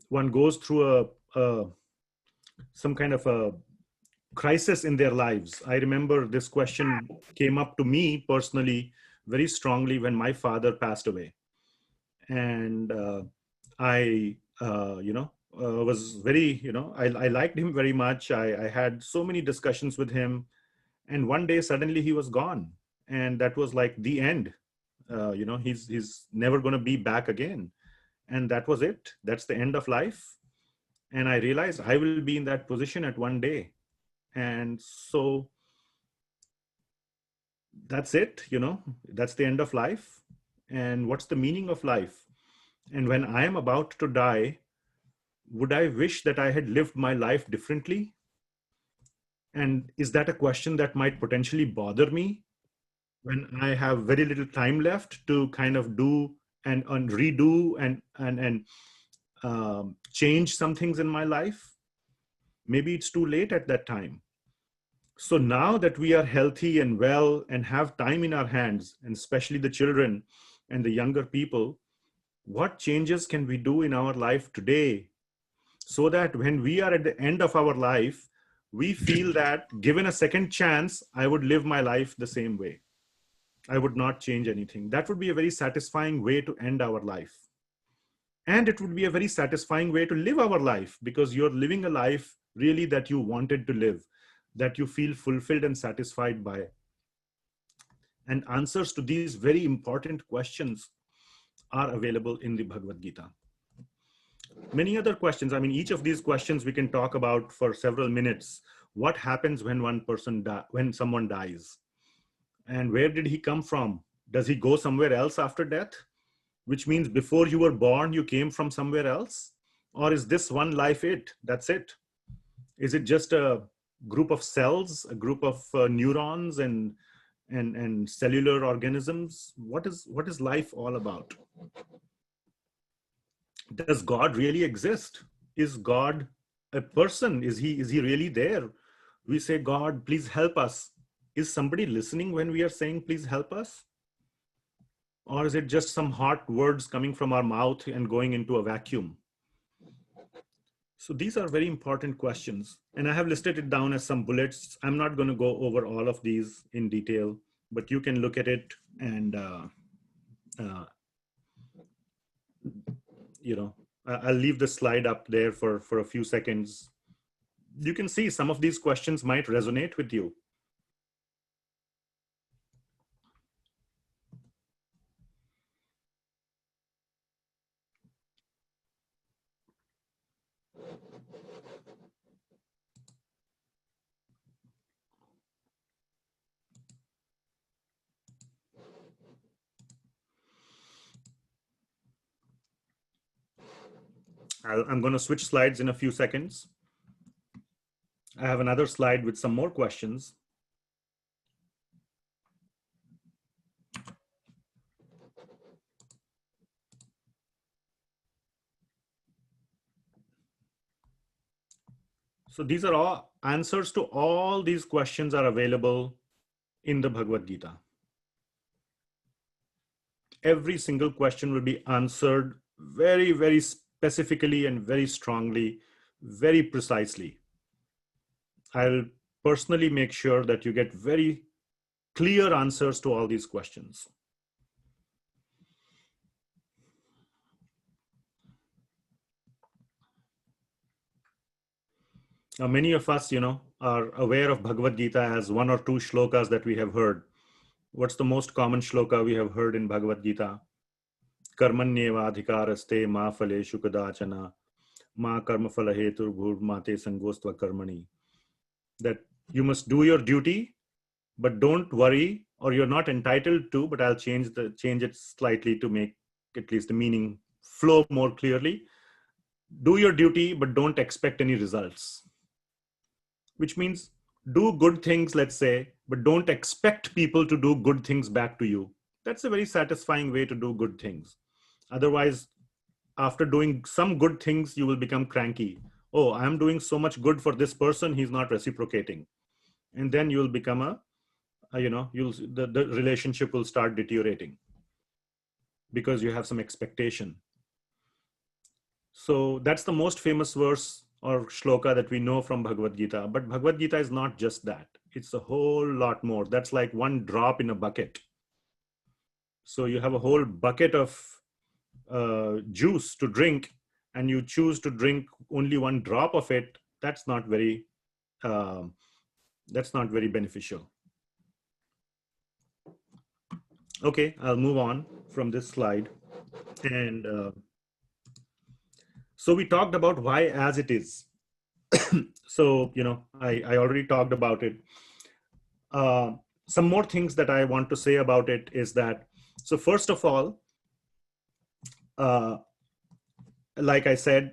one goes through some kind of a crisis in their lives. I remember this question came up to me personally very strongly when my father passed away, and I was very, I liked him very much. I had so many discussions with him, and one day suddenly he was gone, and that was like the end. He's never going to be back again, and that was it. That's the end of life. And I realized I will be in that position at one day, and so that's it. That's the end of life. And what's the meaning of life? And when I am about to die, would I wish that I had lived my life differently? And is that a question that might potentially bother me when I have very little time left to kind of do and redo and change some things in my life? Maybe it's too late at that time. So now that we are healthy and well and have time in our hands, and especially the children and the younger people, what changes can we do in our life today so that when we are at the end of our life, we feel that given a second chance, I would live my life the same way. I would not change anything. That would be a very satisfying way to end our life. And it would be a very satisfying way to live our life, because you're living a life really that you wanted to live, that you feel fulfilled and satisfied by. And answers to these very important questions are available in the Bhagavad Gita. Many other questions. I mean, each of these questions we can talk about for several minutes. What happens when when someone dies? And where did he come from? Does he go somewhere else after death? Which means before you were born, you came from somewhere else? Or is this one life it? That's it? Is it just a group of cells, a group of neurons and cellular organisms? What is life all about? Does God really exist? Is God a person? Is he really there? We say, God, please help us. Is somebody listening when we are saying, please help us? Or is it just some hot words coming from our mouth and going into a vacuum? So these are very important questions. And I have listed it down as some bullets. I'm not going to go over all of these in detail, but you can look at it and, I'll leave the slide up there for a few seconds. You can see some of these questions might resonate with you. I'm going to switch slides in a few seconds. I have another slide with some more questions. So these are all answers to all these questions are available in the Bhagavad Gita. every single question will be answered very, very specifically and very strongly, very precisely. I'll personally make sure that you get very clear answers to all these questions. Now, many of us, are aware of Bhagavad Gita as one or two shlokas that we have heard. What's the most common shloka we have heard in Bhagavad Gita? Karmanyeva adhikaraste ma phaleshu kadachana ma karma phala hetur bhur mate sangostva karmani. That you must do your duty, but don't worry, or you're not entitled to, but I'll change it slightly to make at least the meaning flow more clearly. Do your duty, but don't expect any results. Which means do good things, let's say, but don't expect people to do good things back to you. That's a very satisfying way to do good things. Otherwise, after doing some good things, you will become cranky. Oh, I'm doing so much good for this person, he's not reciprocating. And then you'll become the relationship will start deteriorating because you have some expectation. So that's the most famous verse or shloka that we know from Bhagavad Gita. But Bhagavad Gita is not just that. It's a whole lot more. That's like one drop in a bucket. So you have a whole bucket of juice to drink, and you choose to drink only one drop of it. That's not very beneficial. Okay, I'll move on from this slide. And so we talked about why as it is. So, I already talked about it. Some more things that I want to say about it is that, so first of all, like I said,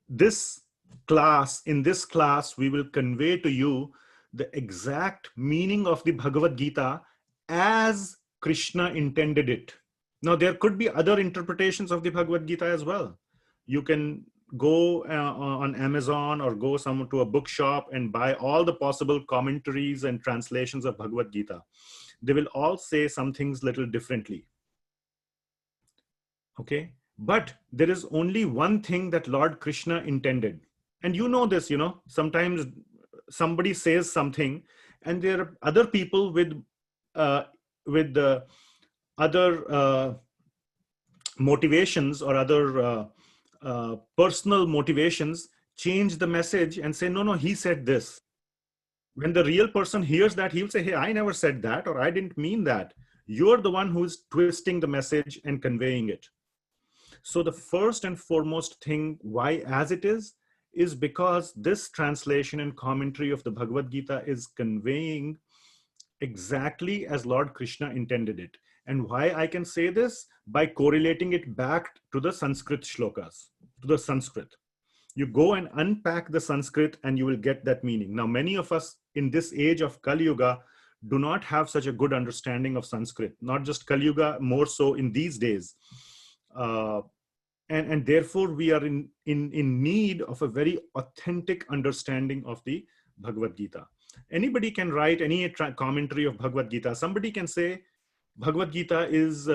in this class, we will convey to you the exact meaning of the Bhagavad Gita as Krishna intended it. Now, there could be other interpretations of the Bhagavad Gita as well. You can go on Amazon or go to a bookshop and buy all the possible commentaries and translations of Bhagavad Gita. They will all say some things little differently. Okay, but there is only one thing that Lord Krishna intended. And you know this, sometimes somebody says something and there are other people with the other motivations or other personal motivations change the message and say, no, he said this. When the real person hears that, he'll say, hey, I never said that, or I didn't mean that. You're the one who's twisting the message and conveying it. So the first and foremost thing, why as it is because this translation and commentary of the Bhagavad Gita is conveying exactly as Lord Krishna intended it. And why I can say this? By correlating it back to the Sanskrit shlokas, to the Sanskrit. You go and unpack the Sanskrit and you will get that meaning. Now, many of us in this age of Kali Yuga do not have such a good understanding of Sanskrit, not just Kali Yuga, more so in these days. And therefore, we are in need of a very authentic understanding of the Bhagavad Gita. Anybody can write any commentary of Bhagavad Gita. Somebody can say, Bhagavad Gita is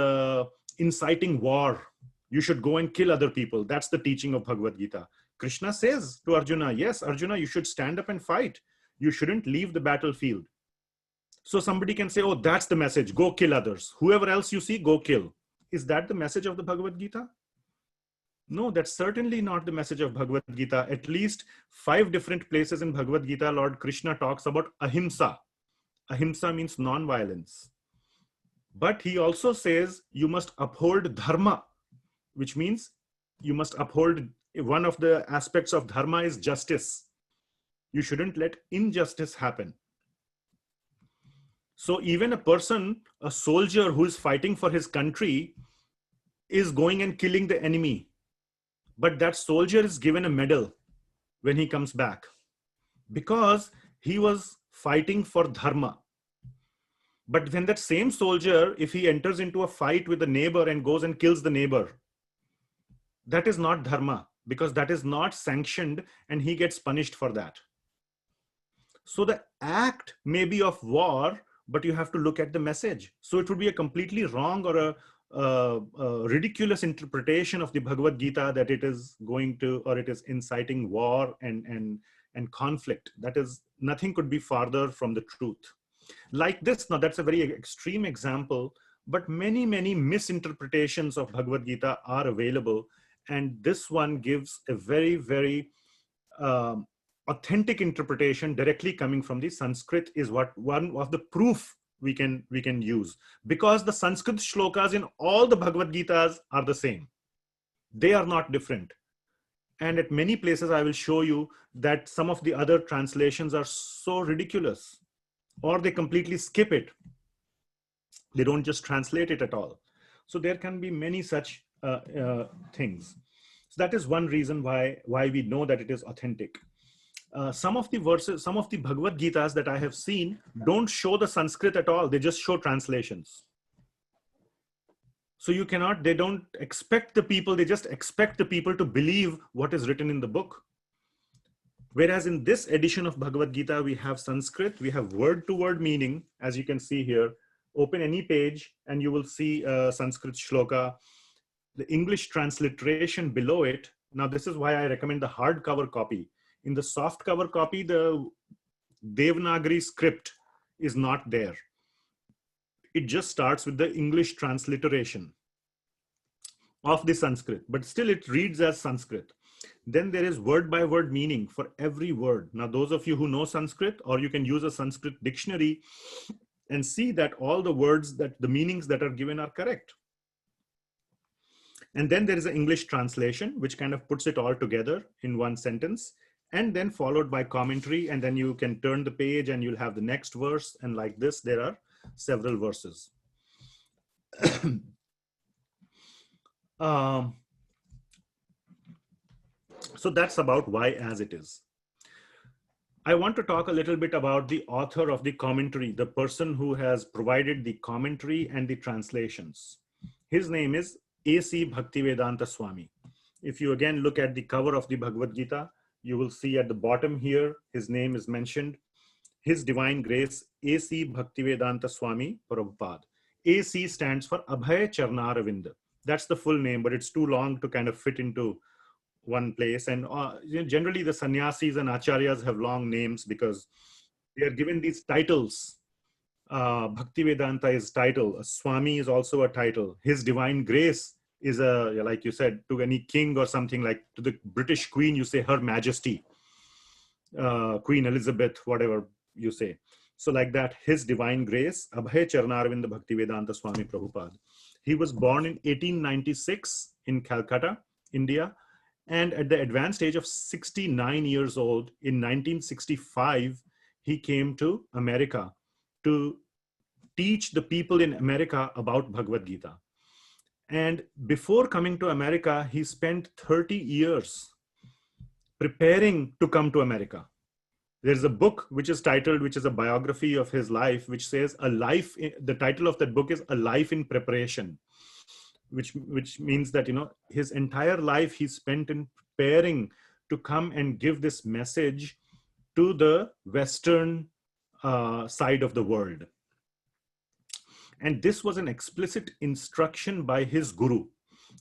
inciting war. You should go and kill other people. That's the teaching of Bhagavad Gita. Krishna says to Arjuna, yes, Arjuna, you should stand up and fight. You shouldn't leave the battlefield. So somebody can say, oh, that's the message. Go kill others. Whoever else you see, go kill. Is that the message of the Bhagavad Gita? No, that's certainly not the message of Bhagavad Gita. At least 5 different places in Bhagavad Gita, Lord Krishna talks about ahimsa. Ahimsa means non-violence. But he also says you must uphold dharma, which means you must uphold, one of the aspects of dharma is justice. You shouldn't let injustice happen. So even a person, a soldier who is fighting for his country is going and killing the enemy. But that soldier is given a medal when he comes back because he was fighting for dharma. But when that same soldier, if he enters into a fight with a neighbor and goes and kills the neighbor, that is not dharma because that is not sanctioned and he gets punished for that. So the act may be of war, but you have to look at the message. So it would be a completely wrong or ridiculous interpretation of the Bhagavad Gita that it is going to, or it is inciting war and conflict. That is, nothing could be farther from the truth. Like this, now that's a very extreme example, but many, many misinterpretations of Bhagavad Gita are available. And this one gives a very, very authentic interpretation directly coming from the Sanskrit, is what one of the proof we can use, because the Sanskrit shlokas in all the Bhagavad Gitas are the same. They are not different. And at many places I will show you that some of the other translations are so ridiculous, or they completely skip it. They don't just translate it at all. So there can be many such things. So that is one reason why we know that it is authentic. Some of the verses, some of the Bhagavad Gitas that I have seen don't show the Sanskrit at all. They just show translations. So you cannot, they don't expect the people, they just expect the people to believe what is written in the book. Whereas in this edition of Bhagavad Gita, we have Sanskrit, we have word-to-word meaning, as you can see here. Open any page and you will see Sanskrit shloka, the English transliteration below it. Now, this is why I recommend the hardcover copy. In the soft cover copy, the Devanagari script is not there. It just starts with the English transliteration of the Sanskrit, but still it reads as Sanskrit. Then there is word by word meaning for every word. Now, those of you who know Sanskrit, or you can use a Sanskrit dictionary and see that all the words, that the meanings that are given are correct. And then there is an English translation, which kind of puts it all together in one sentence, and then followed by commentary. And then you can turn the page and you'll have the next verse. And like this, there are several verses. So that's about why as it is. I want to talk a little bit about the author of the commentary, the person who has provided the commentary and the translations. His name is A.C. Bhaktivedanta Swami. If you again look at the cover of the Bhagavad Gita, you will see at the bottom here, his name is mentioned. His Divine Grace, A.C. Bhaktivedanta Swami Prabhupada. A.C. stands for Abhay Charnaravinda. That's the full name, but it's too long to kind of fit into one place. And generally the sannyasis and acharyas have long names because they are given these titles. Bhaktivedanta is title. A Swami is also a title. His Divine Grace is a, like you said, to any king or something, like to the British Queen, you say Her Majesty, Queen Elizabeth, whatever you say. So like that, His Divine Grace, Abhay Charnaravinda Bhaktivedanta Swami Prabhupada. He was born in 1896 in Calcutta, India. And at the advanced age of 69 years old, in 1965, he came to America to teach the people in America about Bhagavad Gita. And before coming to America, he spent 30 years preparing to come to America. There's a book which is titled, which is a biography of his life, which says the title of that book is A Life in Preparation. Which means that, you know, his entire life he spent in preparing to come and give this message to the Western side of the world. And this was an explicit instruction by his guru.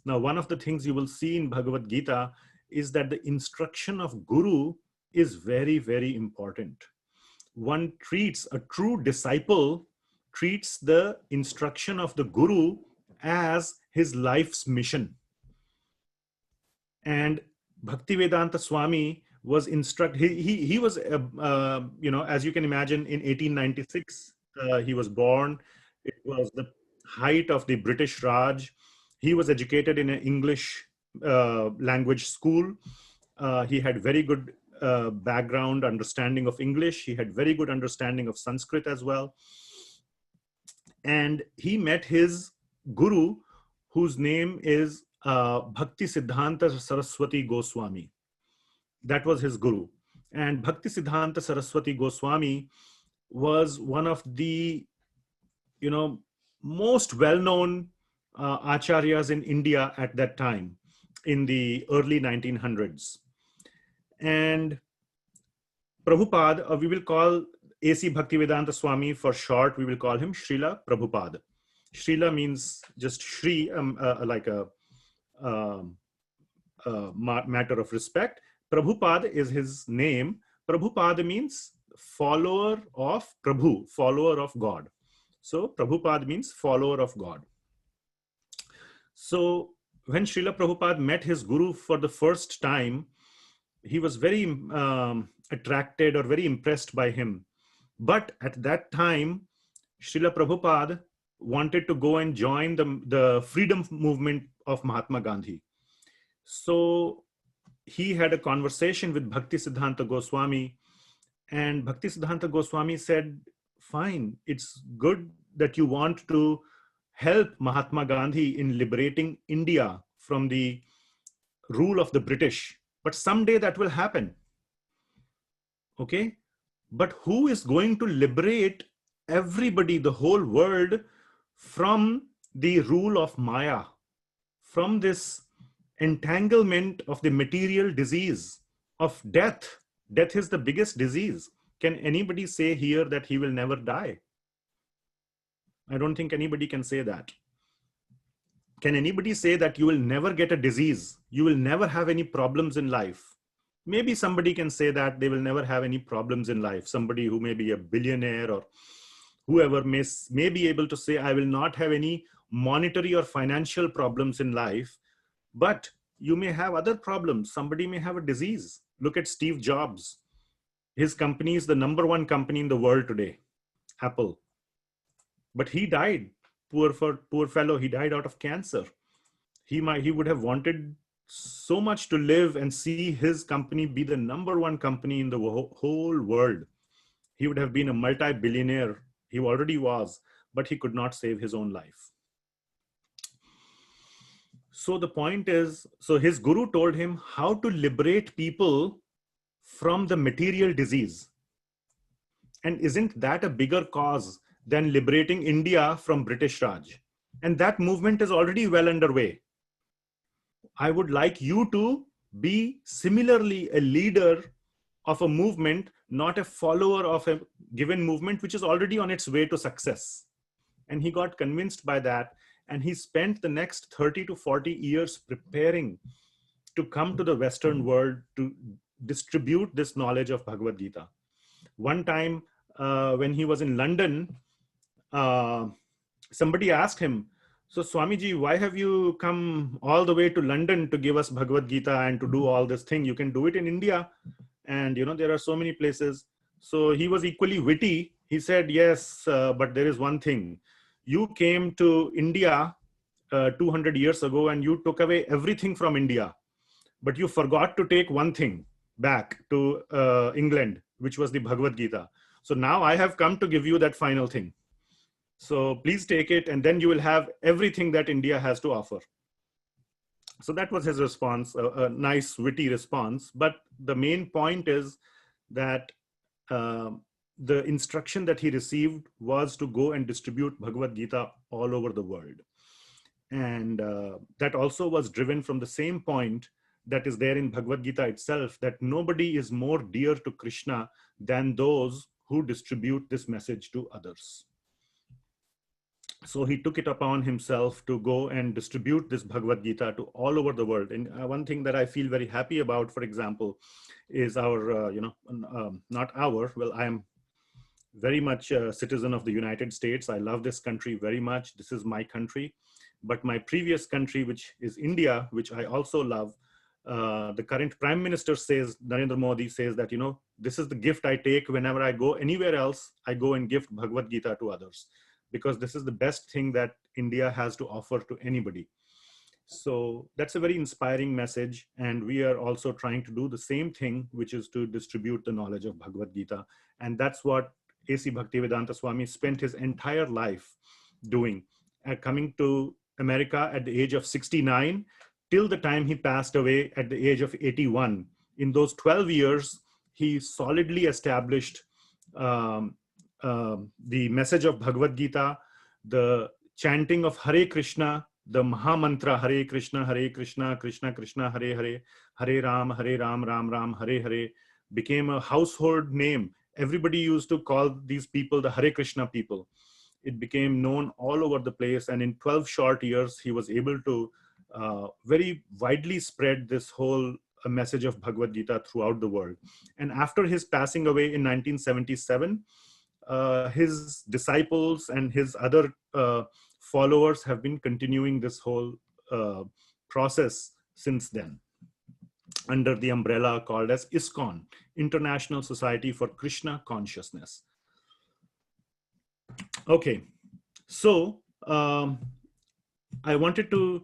Now, one of the things you will see in Bhagavad Gita is that the instruction of guru is very, very important. One treats, a true disciple treats the instruction of the guru as his life's mission. And Bhaktivedanta Swami was he was, you know, as you can imagine, in 1896, he was born. It was the height of the British Raj. He was educated in an English language school. He had very good background understanding of English. He had very good understanding of Sanskrit as well. And he met his guru, whose name is Bhakti Siddhanta Saraswati Goswami. That was his guru. And Bhakti Siddhanta Saraswati Goswami was one of the, you know, most well-known acharyas in India at that time, in the early 1900s. And Prabhupada, we will call A.C. Bhaktivedanta Swami for short, we will call him Srila Prabhupada. Srila means just Shri, like a matter of respect. Prabhupada is his name. Prabhupada means follower of Prabhu, follower of God. So Prabhupada means follower of God. So when Srila Prabhupada met his guru for the first time, he was very attracted or very impressed by him. But at that time, Srila Prabhupada wanted to go and join the freedom movement of Mahatma Gandhi. So he had a conversation with Bhaktisiddhanta Goswami, and Bhaktisiddhanta Goswami said, fine, it's good that you want to help Mahatma Gandhi in liberating India from the rule of the British, but someday that will happen. Okay? But who is going to liberate everybody, the whole world, from the rule of Maya, from this entanglement of the material disease of death? Death is the biggest disease. Can anybody say here that he will never die? I don't think anybody can say that. Can anybody say that you will never get a disease? You will never have any problems in life? Maybe somebody can say that they will never have any problems in life. Somebody who may be a billionaire or whoever may be able to say, I will not have any monetary or financial problems in life. But you may have other problems. Somebody may have a disease. Look at Steve Jobs. His company is the #1 company in the world today, Apple. But he died. Poor fellow, he died out of cancer. He would have wanted so much to live and see his company be the #1 company in the whole world. He would have been a multi-billionaire. He already was, but he could not save his own life. So the point is, so his guru told him how to liberate people from the material disease. And isn't that a bigger cause than liberating India from British Raj? And that movement is already well underway. I would like you to be similarly a leader of a movement, not a follower of a given movement, which is already on its way to success. And he got convinced by that. And he spent the next 30 to 40 years preparing to come to the Western world to distribute this knowledge of Bhagavad Gita. One time when he was in London, somebody asked him, so Swamiji, why have you come all the way to London to give us Bhagavad Gita and to do all this thing? You can do it in India. And there are so many places. So he was equally witty. He said, yes, but there is one thing. You came to India 200 years ago and you took away everything from India. But you forgot to take one thing back to England, which was the Bhagavad Gita. So now I have come to give you that final thing. So please take it, and then you will have everything that India has to offer. So that was his response, a nice, witty response. But the main point is that the instruction that he received was to go and distribute Bhagavad Gita all over the world. And that also was driven from the same point that is there in Bhagavad Gita itself, that nobody is more dear to Krishna than those who distribute this message to others. So he took it upon himself to go and distribute this Bhagavad Gita to all over the world. And one thing that I feel very happy about, for example, is our, not our, well, I am very much a citizen of the United States. I love this country very much. This is my country. But my previous country, which is India, which I also love, the current Prime Minister says, Narendra Modi says that, this is the gift I take whenever I go anywhere else. I go and gift Bhagavad Gita to others, because this is the best thing that India has to offer to anybody. So that's a very inspiring message. And we are also trying to do the same thing, which is to distribute the knowledge of Bhagavad Gita. And that's what A.C. Bhaktivedanta Swami spent his entire life doing, coming to America at the age of 69, till the time he passed away at the age of 81. In those 12 years, he solidly established the message of Bhagavad Gita, the chanting of Hare Krishna, the Maha Mantra, Hare Krishna, Krishna Krishna, Hare Hare, Hare Ram, Ram Ram, Hare Hare, became a household name. Everybody used to call these people the Hare Krishna people. It became known all over the place. And in 12 short years, he was able to very widely spread this whole message of Bhagavad Gita throughout the world. And after his passing away in 1977, his disciples and his other followers have been continuing this whole process since then, under the umbrella called as ISKCON, International Society for Krishna Consciousness. Okay, so I wanted to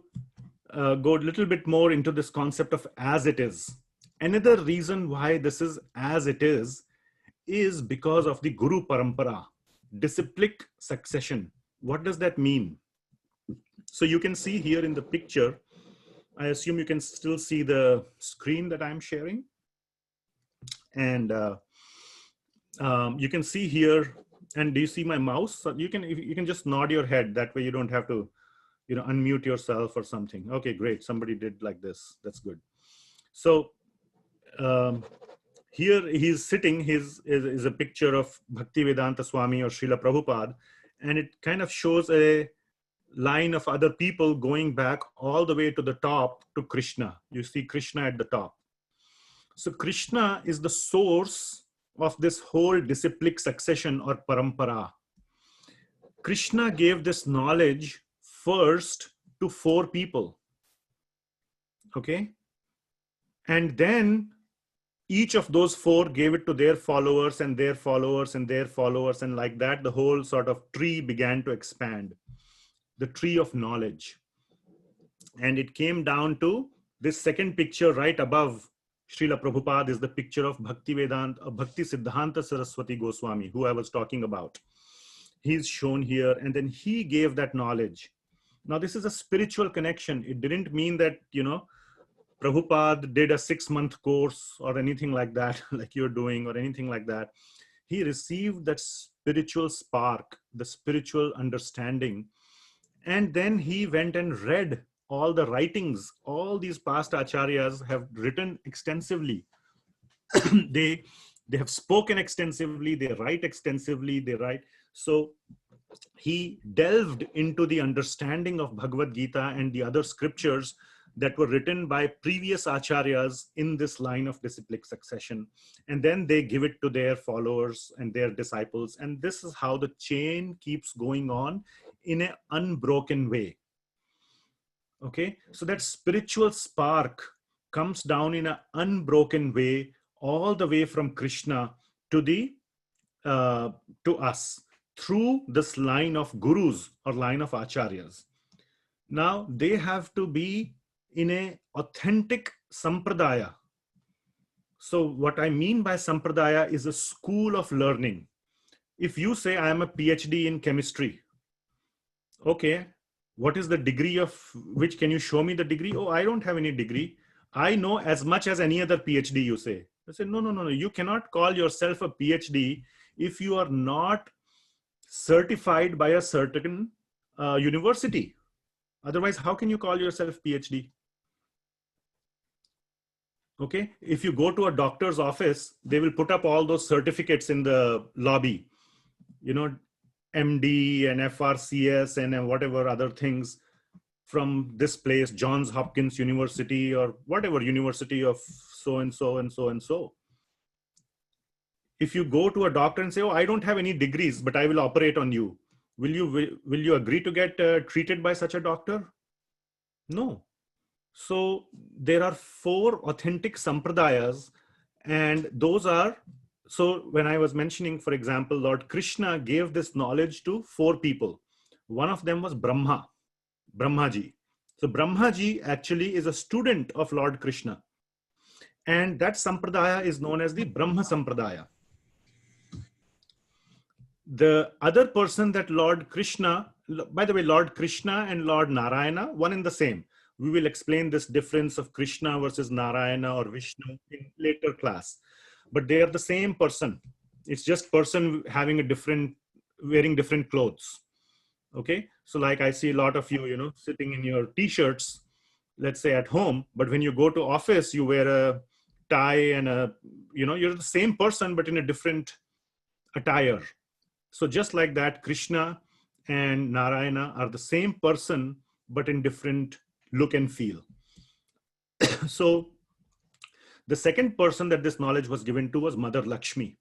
go a little bit more into this concept of as it is. Another reason why this is as it is because of the Guru Parampara, disciplic succession. What does that mean? So you can see here in the picture, I assume you can still see the screen that I'm sharing. And you can see here, and do you see my mouse? So you can just nod your head. That way you don't have to, unmute yourself or something. Okay, great. Somebody did like this. That's good. So here he's sitting, is a picture of Bhaktivedanta Swami or Srila Prabhupada, and it kind of shows a line of other people going back all the way to the top to Krishna. You see Krishna at the top. So Krishna is the source of this whole disciplic succession or parampara. Krishna gave this knowledge first to 4 people. Okay? And then each of those 4 gave it to their followers and their followers and their followers. And like that, the whole sort of tree began to expand. The tree of knowledge. And it came down to this second picture right above Srila Prabhupada is the picture of Bhakti Siddhanta Saraswati Goswami, who I was talking about. He's shown here, and then he gave that knowledge. Now, this is a spiritual connection. It didn't mean that, Prabhupada did a 6-month course or anything like that, like you're doing, or anything like that. He received that spiritual spark, the spiritual understanding. And then he went and read all the writings. All these past acharyas have written extensively. They have spoken extensively. They write extensively. So he delved into the understanding of Bhagavad Gita and the other scriptures that were written by previous acharyas in this line of disciplic succession. And then they give it to their followers and their disciples. And this is how the chain keeps going on in an unbroken way. Okay, so that spiritual spark comes down in an unbroken way, all the way from Krishna to us through this line of gurus or line of acharyas. Now they have to be in a authentic sampradaya. So what I mean by sampradaya is a school of learning. If you say I am a PhD in chemistry, okay, what is the degree of which? Can you show me the degree? Oh, I don't have any degree. I know as much as any other PhD, you say. I say, no. You cannot call yourself a PhD if you are not certified by a certain university. Otherwise, how can you call yourself PhD? Okay. If you go to a doctor's office, they will put up all those certificates in the lobby, MD and FRCS and whatever other things from this place, Johns Hopkins University or whatever university of so and so and so and so. If you go to a doctor and say, oh, I don't have any degrees, but I will operate on you. Will you agree to get treated by such a doctor? No. So there are 4 authentic sampradayas, and those are, so when I was mentioning, for example, Lord Krishna gave this knowledge to 4 people. One of them was Brahmaji. So Brahmaji actually is a student of Lord Krishna. And that sampradaya is known as the Brahma Sampradaya. The other person that Lord Krishna, by the way, Lord Krishna and Lord Narayana, one and the same. We will explain this difference of Krishna versus Narayana or Vishnu in later class. But they are the same person. It's just person having wearing different clothes. Okay. So like I see a lot of you, sitting in your t-shirts, let's say at home, but when you go to office, you wear a tie and you're the same person, but in a different attire. So just like that, Krishna and Narayana are the same person, but in different look and feel. So the second person that this knowledge was given to was Mother Lakshmi.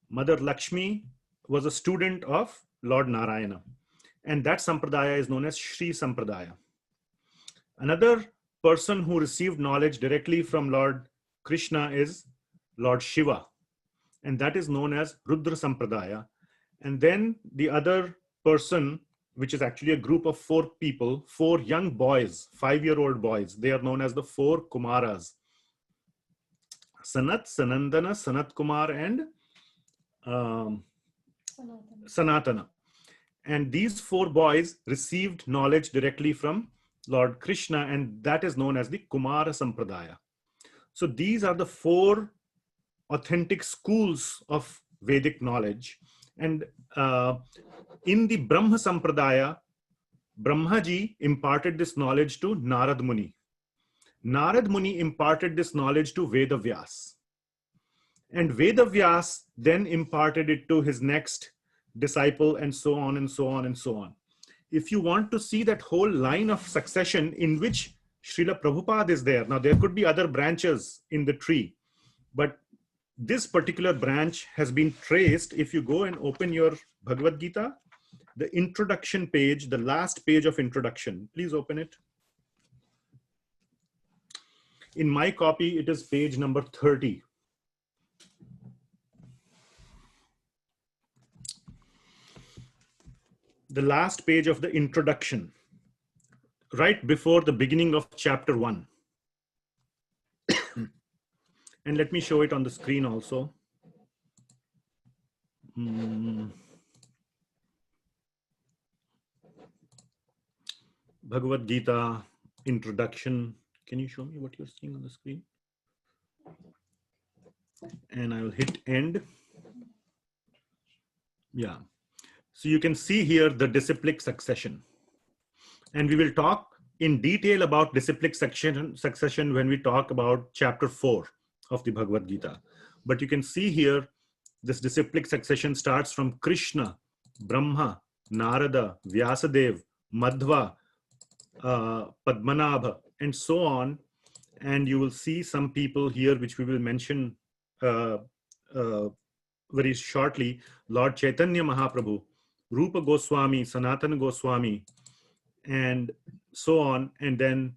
Mother Lakshmi was a student of Lord Narayana, and that sampradaya is known as Sri Sampradaya. Another person who received knowledge directly from Lord Krishna is Lord Shiva, and that is known as Rudra Sampradaya. And then the other person, which is actually a group of 4 people, 4 young boys, 5-year-old boys, they are known as the 4 Kumaras. Sanat, Sanandana, Sanat Kumar, and Sanātana. And these 4 boys received knowledge directly from Lord Krishna, and that is known as the Kumara Sampradaya. So these are the 4 authentic schools of Vedic knowledge. And in the Brahma Sampradaya, Brahmaji imparted this knowledge to Narad Muni. Narad Muni imparted this knowledge to Vedavyasa. And Vedavyasa then imparted it to his next disciple, and so on and so on and so on. If you want to see that whole line of succession in which Srila Prabhupada is there, now there could be other branches in the tree, but this particular branch has been traced. If you go and open your Bhagavad Gita, the introduction page, the last page of introduction, please open it. In my copy, it is page number 30. The last page of the introduction, right before the beginning of chapter 1. And let me show it on the screen also. Bhagavad Gita introduction. Can you show me what you're seeing on the screen? And I will hit end. Yeah. So you can see here the disciplic succession. And we will talk in detail about disciplic succession when we talk about chapter 4 of the Bhagavad Gita. But you can see here, this disciplic succession starts from Krishna, Brahma, Narada, Vyasadeva, Madhva, Padmanabha, and so on. And you will see some people here, which we will mention very shortly. Lord Chaitanya Mahaprabhu, Rupa Goswami, Sanatana Goswami, and so on. And then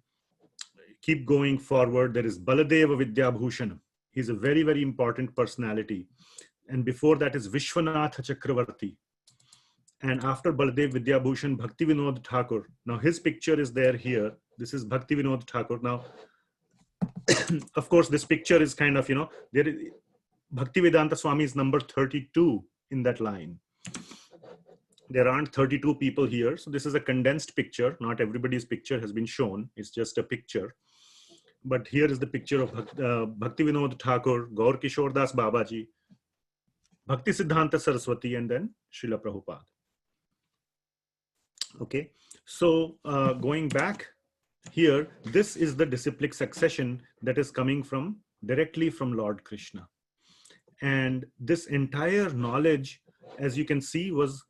keep going forward. There is Baladeva Vidhyabhushana. He's a very, very important personality. And before that is Visvanatha Chakravarti. And after Baladev Vidhyabhushan, Bhakti Vinod Thakur. Now his picture is there here. This is Bhakti Vinod Thakur. Now, of course, this picture is kind of, there is Bhaktivedanta Swami is number 32 in that line. There aren't 32 people here. So this is a condensed picture. Not everybody's picture has been shown. It's just a picture. But here is the picture of Bhakti Vinod Thakur, Gaur Kishore Das Babaji, Bhakti Siddhanta Saraswati, and then Srila Prabhupada. Okay, so going back here, this is the disciplic succession that is coming directly from Lord Krishna. And this entire knowledge, as you can see, was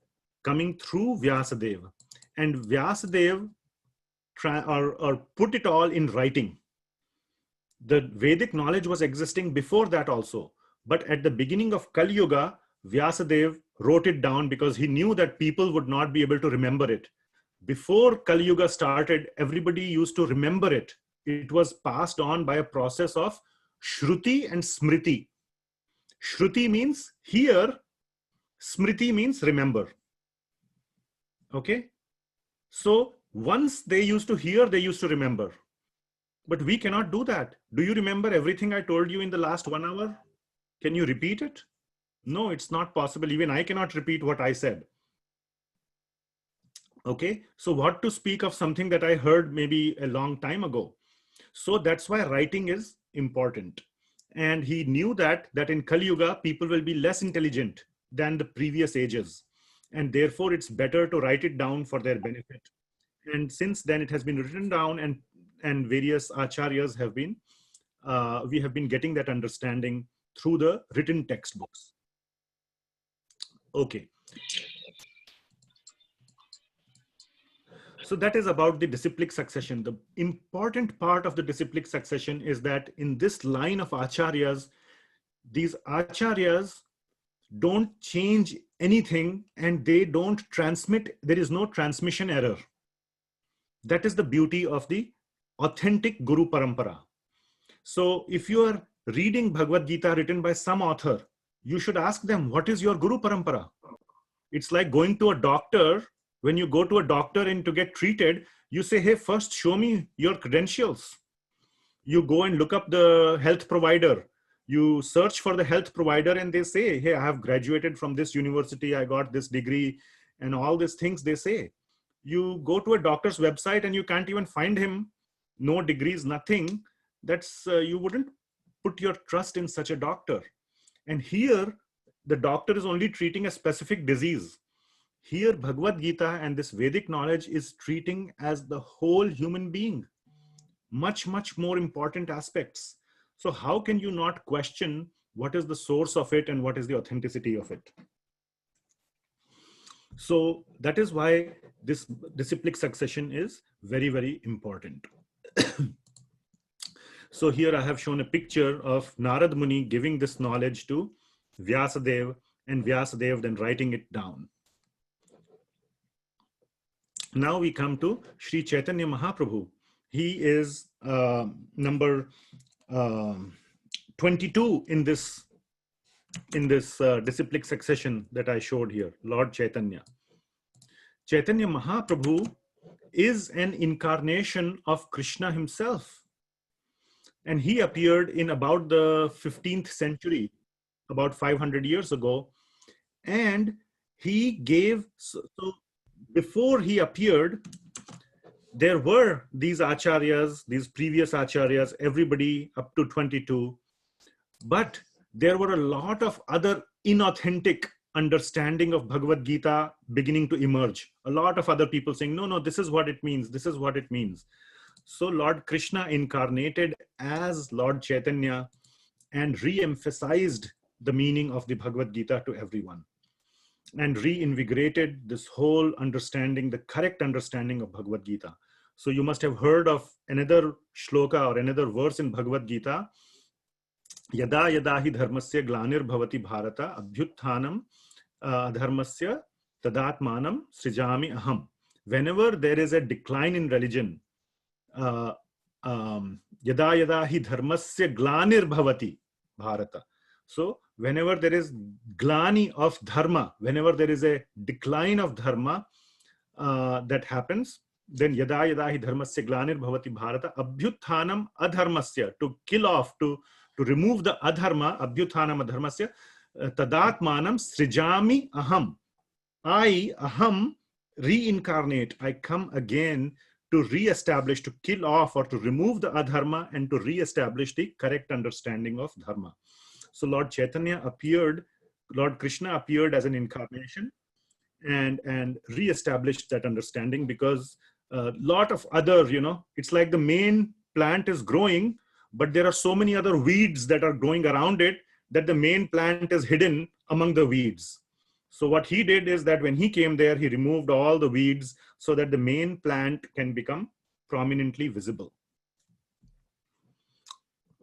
coming through Vyasadeva. And Vyasadeva put it all in writing. The Vedic knowledge was existing before that also. But at the beginning of Kali Yuga, Vyasadeva wrote it down because he knew that people would not be able to remember it. Before Kali Yuga started, everybody used to remember it. It was passed on by a process of Shruti and Smriti. Shruti means hear, Smriti means remember. Okay? So once they used to hear, they used to remember. But we cannot do that. Do you remember everything I told you in the last 1 hour? Can you repeat it? No, it's not possible. Even I cannot repeat what I said. Okay, so what to speak of something that I heard maybe a long time ago. So that's why writing is important. And he knew that in Kali Yuga, people will be less intelligent than the previous ages. And therefore, it's better to write it down for their benefit. And since then, it has been written down, and various acharyas have been, we have been getting that understanding through the written textbooks. Okay. So that is about the disciplic succession. The important part of the disciplic succession is that in this line of acharyas, these acharyas don't change anything and they don't transmit. There is no transmission error. That is the beauty of the authentic Guru Parampara. So if you are reading Bhagavad Gita written by some author, you should ask them, what is your Guru Parampara? It's like going to a doctor. When you go to a doctor and to get treated, you say, hey, first show me your credentials. You go and look up the health provider. You search for the health provider and they say, hey, I have graduated from this university. I got this degree and all these things they say. You go to a doctor's website and you can't even find him. No degrees, nothing. That's you wouldn't put your trust in such a doctor. And here, the doctor is only treating a specific disease. Here, Bhagavad Gita and this Vedic knowledge is treating as the whole human being. Much, much more important aspects. So how can you not question what is the source of it and what is the authenticity of it? So that is why this disciplic succession is very, very important. So here I have shown a picture of Narad Muni giving this knowledge to Vyasadeva and Vyasadeva then writing it down. Now we come to Sri Chaitanya Mahaprabhu. He is number 22 in this disciplic succession that I showed here, Lord Chaitanya. Chaitanya Mahaprabhu is an incarnation of Krishna himself. And he appeared in about the 15th century, about 500 years ago. And he gave, so before he appeared, there were these acharyas, these previous acharyas, everybody up to 22. But there were a lot of other inauthentic understanding of Bhagavad Gita beginning to emerge. A lot of other people saying, no, this is what it means. This is what it means. So Lord Krishna incarnated as Lord Chaitanya and re-emphasized the meaning of the Bhagavad Gita to everyone and reinvigorated this whole understanding, the correct understanding of Bhagavad Gita. So you must have heard of another shloka or another verse in Bhagavad Gita. Yada yada hi dharmasya glanir bhavati bharata abhyutthanam dharmasya tadatmanam srijami aham. Whenever there is a decline in religion, yada yada hi dharmasya glanir bhavati bharata. So whenever there is glani of dharma, whenever there is a decline of dharma that happens, then yada yada hi dharmasya glanir bhavati bharata abhyutthanam adharmasya, to kill off, to remove the adharma, abhyutthanam adharmasya, tadatmanam srijami aham. I, aham, reincarnate. I come again to re-establish, to kill off or to remove the adharma and to re-establish the correct understanding of dharma. So Lord Chaitanya appeared, Lord Krishna appeared as an incarnation and re-established that understanding, because a lot of other, it's like the main plant is growing, but there are so many other weeds that are growing around it that the main plant is hidden among the weeds. So what he did is that when he came there, he removed all the weeds so that the main plant can become prominently visible.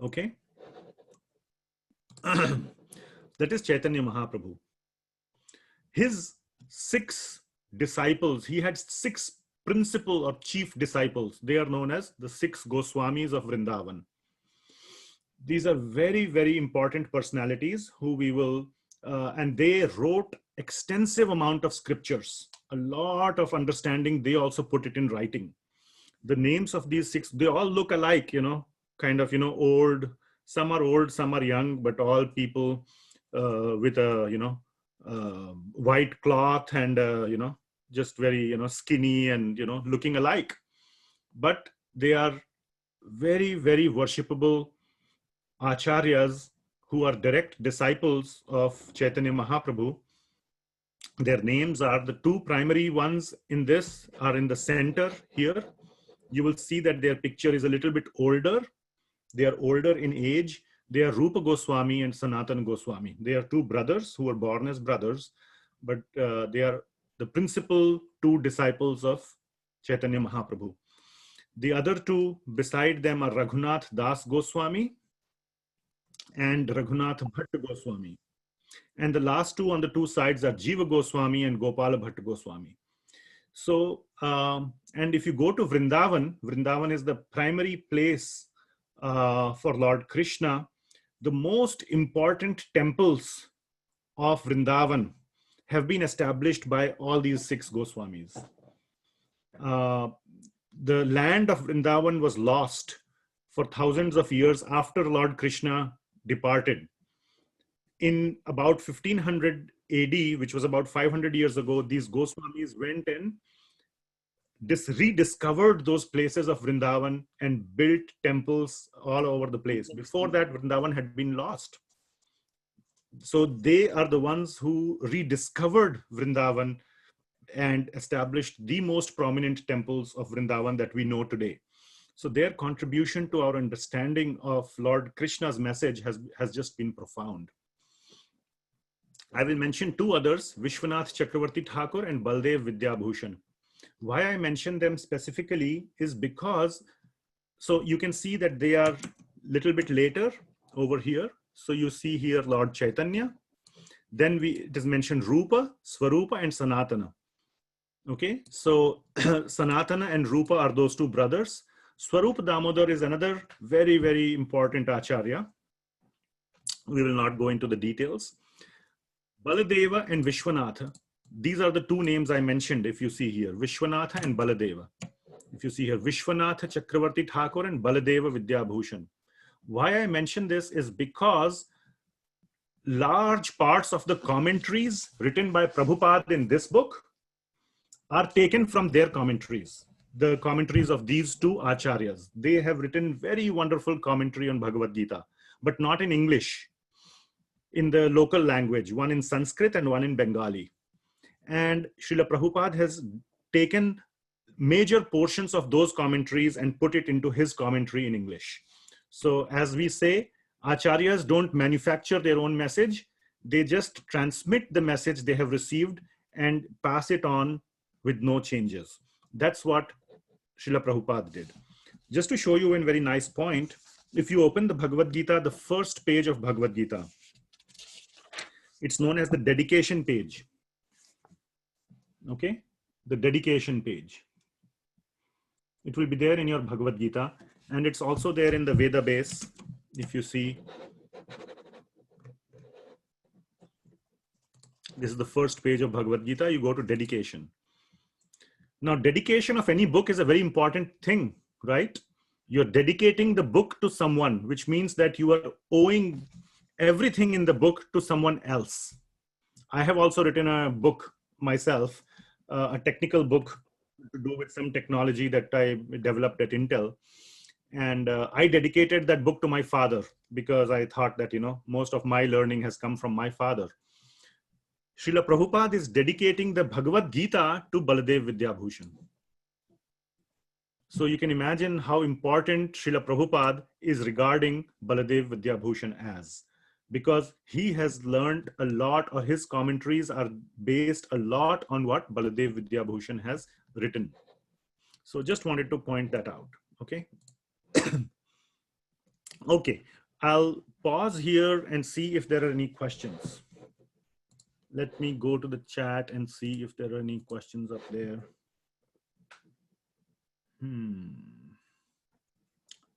Okay. That is Chaitanya Mahaprabhu. His 6 disciples, he had 6 principal or chief disciples. They are known as the 6 Goswamis of Vrindavana. These are very, very important personalities who we will, and they wrote extensive amount of scriptures, a lot of understanding. They also put it in writing. The names of these 6, they all look alike, kind of, old. Some are old, some are young, but all people with a, white cloth and, just very, skinny and, looking alike. But they are very, very worshipable acharyas who are direct disciples of Chaitanya Mahaprabhu. Their names are, the 2 primary ones in this are in the center here. You will see that their picture is a little bit older. They are older in age. They are Rupa Goswami and Sanātana Goswami. They are 2 brothers who were born as brothers, but they are the principal 2 disciples of Chaitanya Mahaprabhu. The other two beside them are Raghunath Das Goswami and Raghunath Bhatt Goswami. And the last two on the two sides are Jiva Goswami and Gopala Bhatt Goswami. So, and if you go to Vrindavan, Vrindavan is the primary place for Lord Krishna. The most important temples of Vrindavan have been established by all these six Goswamis. The land of Vrindavan was lost for thousands of years after Lord Krishna departed. In about 1500 AD, which was about 500 years ago, these Goswamis went and rediscovered those places of Vrindavan and built temples all over the place. Before that, Vrindavan had been lost. So they are the ones who rediscovered Vrindavan and established the most prominent temples of Vrindavan that we know today. So their contribution to our understanding of Lord Krishna's message has just been profound. I will mention two others, Visvanatha Chakravarti Thakur and Baladeva Vidhyabhushana. Why I mention them specifically is because, so you can see that they are a little bit later over here. So you see here Lord Chaitanya. Then it is mentioned Rupa, Swarupa and Sanātana. Okay, so Sanātana and Rupa are those two brothers. Swarupa Damodar is another very, very important Acharya. We will not go into the details. Baladeva and Visvanatha. These are the two names I mentioned. If you see here, Visvanatha and Baladeva. If you see here, Visvanatha Chakravarti Thakur and Baladeva Vidhyabhushana. Why I mention this is because large parts of the commentaries written by Prabhupada in this book are taken from their commentaries. The commentaries of these two acharyas. They have written very wonderful commentary on Bhagavad Gita, but not in English, in the local language, one in Sanskrit and one in Bengali. And Srila Prabhupada has taken major portions of those commentaries and put it into his commentary in English. So as we say, acharyas don't manufacture their own message. They just transmit the message they have received and pass it on with no changes. That's what Srila Prabhupada did. Just to show you a very nice point, if you open the Bhagavad Gita, the first page of Bhagavad Gita, it's known as the dedication page. Okay, the dedication page. It will be there in your Bhagavad Gita, and it's also there in the Veda base. If you see, this is the first page of Bhagavad Gita. You go to dedication. Now, dedication of any book is a very important thing, right? You're dedicating the book to someone, which means that you are owing everything in the book to someone else. I have also written a book myself, a technical book to do with some technology that I developed at Intel. And I dedicated that book to my father because I thought that, most of my learning has come from my father. Srila Prabhupada is dedicating the Bhagavad Gita to Baladeva Vidhyabhushana. So you can imagine how important Srila Prabhupada is regarding Baladeva Vidhyabhushana as, because he has learned a lot, or his commentaries are based a lot on what Baladeva Vidhyabhushana has written. So just wanted to point that out, okay? Okay, I'll pause here and see if there are any questions. Let me go to the chat and see if there are any questions up there.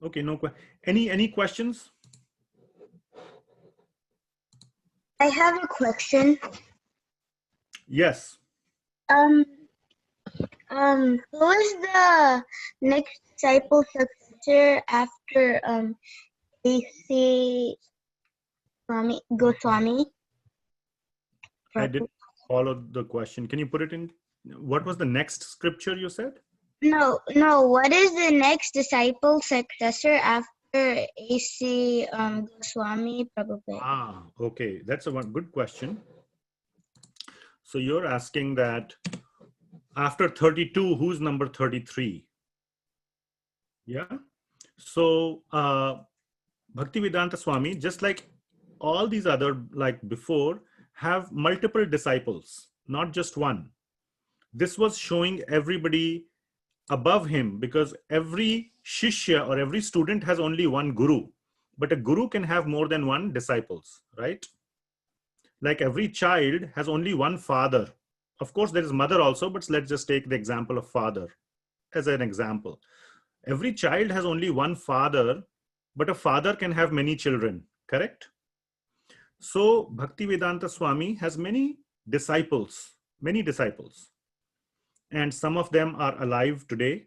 Okay, no questions. Any questions? I have a question. Yes. Who is the next disciple successor after A.C. Goswami? I did follow the question. Can you put it in? What was the next scripture you said? No. What is the next disciple successor after A.C. Goswami Prabhupada? Okay. That's a good question. So you're asking that after 32, who's number 33? Yeah. So Bhaktivedanta Swami, just like all these other, like before, have multiple disciples, not just one. This was showing everybody above him, because every shishya or every student has only one guru, but a guru can have more than one disciples, right? Like every child has only one father. Of course, there is mother also, but let's just take the example of father as an example. Every child has only one father, but a father can have many children, correct? So Bhaktivedanta Swami has many disciples, and some of them are alive today,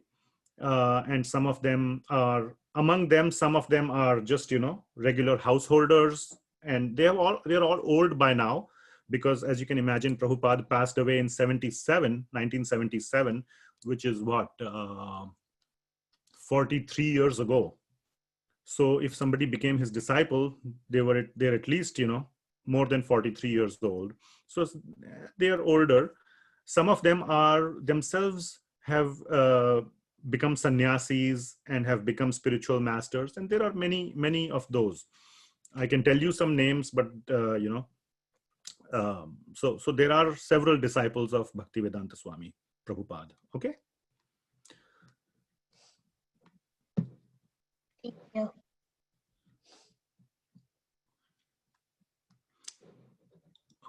and some of them are, among them, some of them are just, regular householders, and they're all old by now, because as you can imagine, Prabhupada passed away in 1977, which is what, 43 years ago. So if somebody became his disciple, they're at least, more than 43 years old. So they are older. Some of them are themselves have become sannyasis and have become spiritual masters. And there are many, many of those. I can tell you some names, but, so there are several disciples of Bhaktivedanta Swami Prabhupada. Okay. Thank you.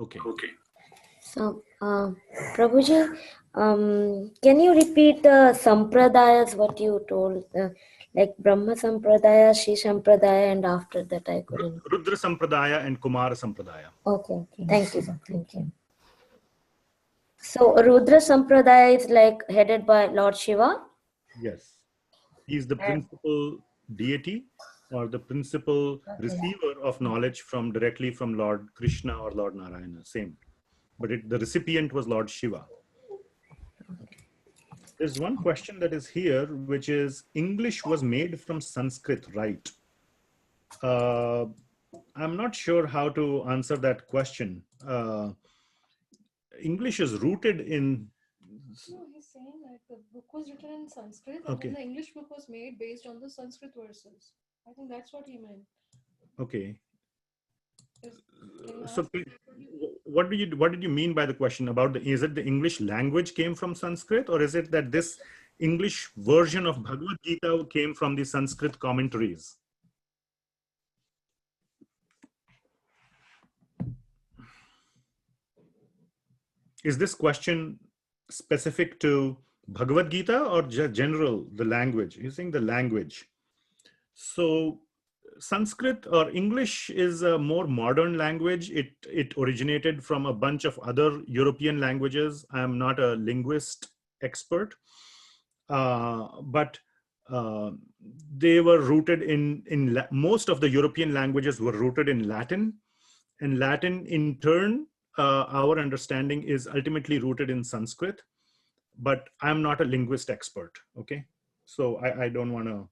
Okay. So, Prabhuji, can you repeat the sampradayas, what you told, like Brahma sampradaya, Shri sampradaya, and after that I couldn't. Rudra sampradaya and Kumara sampradaya. Okay. Thank you, sir. Thank you. So, Rudra sampradaya is like headed by Lord Shiva? Yes. He's the principal deity or the principal receiver of knowledge directly from Lord Krishna or Lord Narayana, same. But the recipient was Lord Shiva. There's one question that is here, which is English was made from Sanskrit, right? I'm not sure how to answer that question. English is rooted in... No, he's saying that the book was written in Sanskrit, and Okay. then the English book was made based on the Sanskrit verses. I think that's what he meant. Okay. Can you So ask? what did you mean by the question about is it the English language came from Sanskrit, or is it that this English version of Bhagavad Gita came from the Sanskrit commentaries? Is this question specific to Bhagavad Gita or general, the language? You're saying the language. So Sanskrit or English is a more modern language. It originated from a bunch of other European languages. I'm not a linguist expert, but they were rooted in most of the European languages were rooted in Latin, and Latin in turn, our understanding is ultimately rooted in Sanskrit. But I'm not a linguist expert. Okay, so I don't want to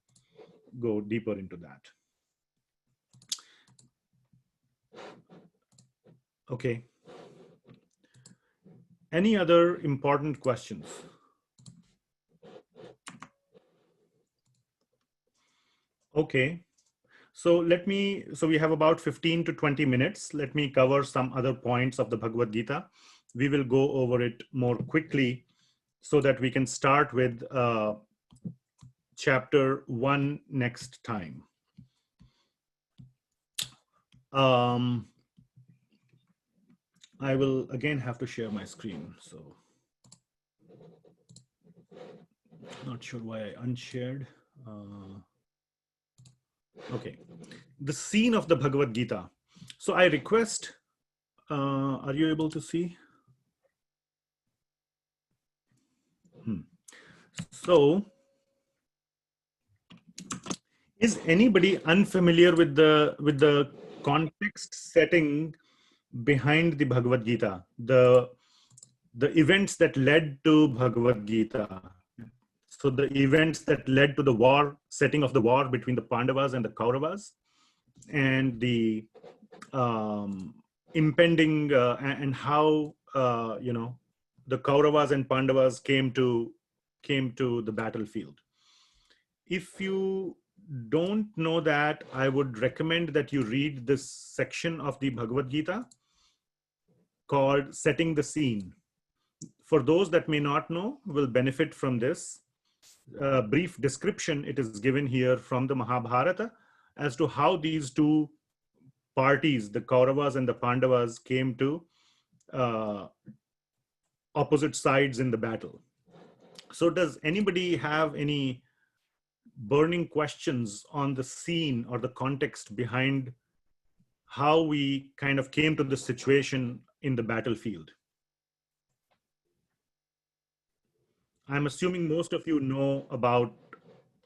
go deeper into that. Okay. Any other important questions? Okay. So we have about 15 to 20 minutes. Let me cover some other points of the Bhagavad Gita. We will go over it more quickly so that we can start with chapter 1 next time. I will again have to share my screen. So not sure why I unshared. Okay, the scene of the Bhagavad Gita. So I request, are you able to see? So is anybody unfamiliar with the context setting behind the Bhagavad Gita, the events that led to Bhagavad Gita? So the events that led to the setting of the war between the Pandavas and the Kauravas, and the impending and how the Kauravas and Pandavas came to the battlefield. If you don't know that, I would recommend that you read this section of the Bhagavad Gita called Setting the Scene. For those that may not know, will benefit from this. brief description it is given here from the Mahabharata as to how these two parties, the Kauravas and the Pandavas, came to opposite sides in the battle. So does anybody have any burning questions on the scene or the context behind how we kind of came to this situation in the battlefield? I'm assuming most of you know about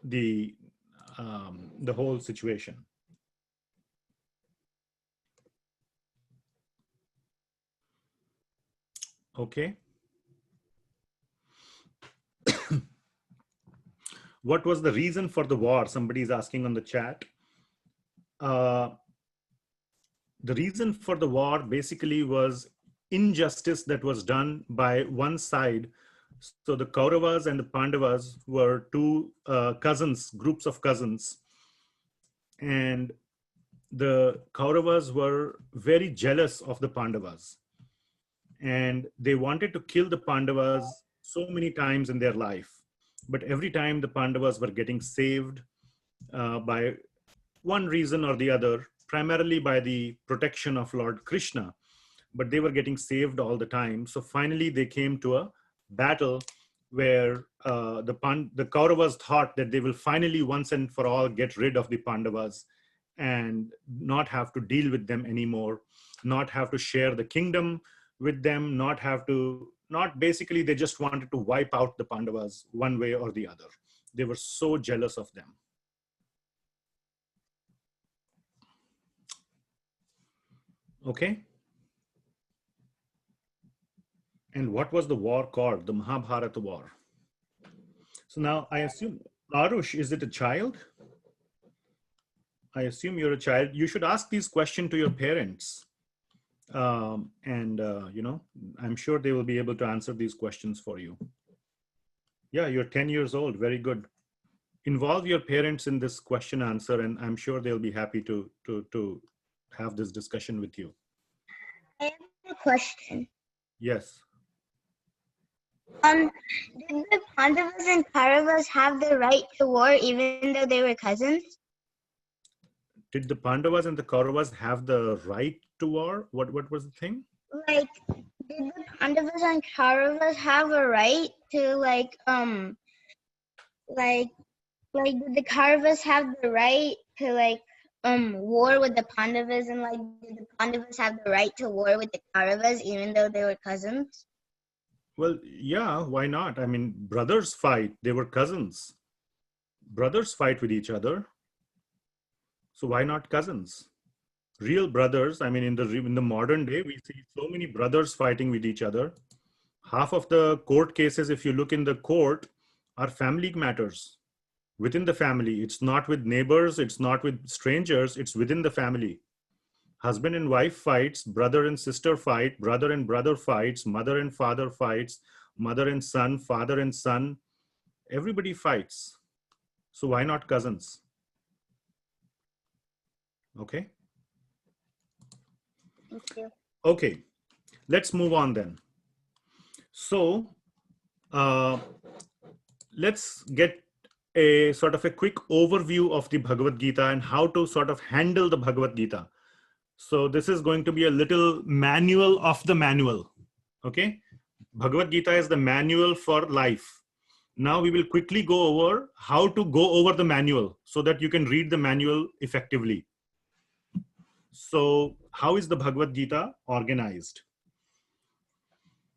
the whole situation. Okay. What was the reason for the war? Somebody is asking on the chat. The reason for the war basically was injustice that was done by one side. So the Kauravas and the Pandavas were two cousins, groups of cousins. And the Kauravas were very jealous of the Pandavas. And they wanted to kill the Pandavas so many times in their life. But every time the Pandavas were getting saved by one reason or the other, primarily by the protection of Lord Krishna, but they were getting saved all the time. So finally they came to a battle where the Kauravas thought that they will finally once and for all get rid of the Pandavas and not have to deal with them anymore, not have to share the kingdom with them, not basically, they just wanted to wipe out the Pandavas one way or the other. They were so jealous of them. Okay. And what was the war called? The Mahabharata war. So now I assume, Arush, is it a child? I assume you're a child. You should ask these questions to your parents. You know, I'm sure they will be able to answer these questions for you. Yeah, you're 10 years old. Very good. Involve your parents in this question answer, and I'm sure they'll be happy to have this discussion with you. I have a question. Yes. Did the Pandavas and Kauravas have the right to war even though they were cousins? Did the Pandavas and the Kauravas have the right to war? What was the thing? Like, did the Pandavas and Kauravas have a right to did the Kauravas have the right to war with the Pandavas, and did the Pandavas have the right to war with the Kauravas even though they were cousins? Well, yeah, why not? I mean, brothers fight. They were cousins. Brothers fight with each other. So why not cousins? Real brothers. I mean, in the modern day, we see so many brothers fighting with each other. Half of the court cases, if you look in the court, are family matters. Within the family. It's not with neighbors. It's not with strangers. It's within the family. Husband and wife fights, brother and sister fight, brother and brother fights, mother and father fights, mother and son, father and son. Everybody fights. So why not cousins? Okay. Thank you. Okay. Let's move on then. So let's get a sort of a quick overview of the Bhagavad Gita and how to sort of handle the Bhagavad Gita. So this is going to be a little manual of the manual. Okay. Bhagavad Gita is the manual for life. Now we will quickly go over how to go over the manual so that you can read the manual effectively. So how is the Bhagavad Gita organized?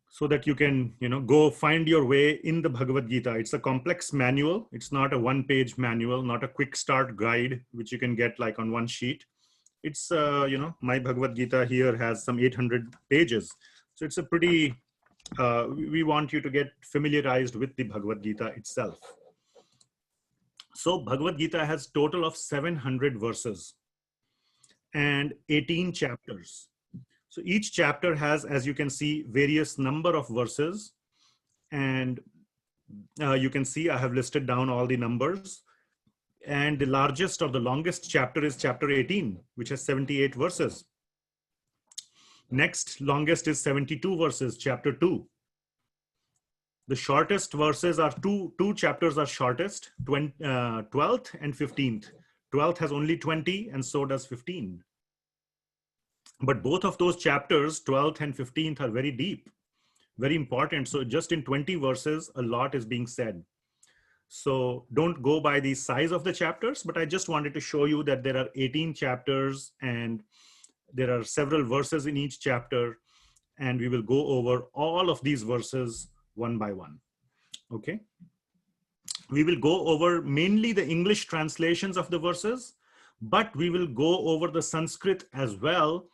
So that you can, go find your way in the Bhagavad Gita. It's a complex manual. It's not a one-page manual, not a quick start guide, which you can get like on one sheet. It's, my Bhagavad Gita here has some 800 pages. So it's a pretty, we want you to get familiarized with the Bhagavad Gita itself. So Bhagavad Gita has total of 700 verses and 18 chapters. So each chapter has, as you can see, various number of verses. And you can see I have listed down all the numbers. And the largest or the longest chapter is chapter 18, which has 78 verses. Next longest is 72 verses, chapter 2. The shortest verses are two chapters are shortest, 12th and 15th. 12th has only 20 and so does 15. But both of those chapters, 12th and 15th, are very deep, very important. So just in 20 verses, a lot is being said. So don't go by the size of the chapters, but I just wanted to show you that there are 18 chapters and there are several verses in each chapter. And we will go over all of these verses one by one. Okay. We will go over mainly the English translations of the verses, but we will go over the Sanskrit as well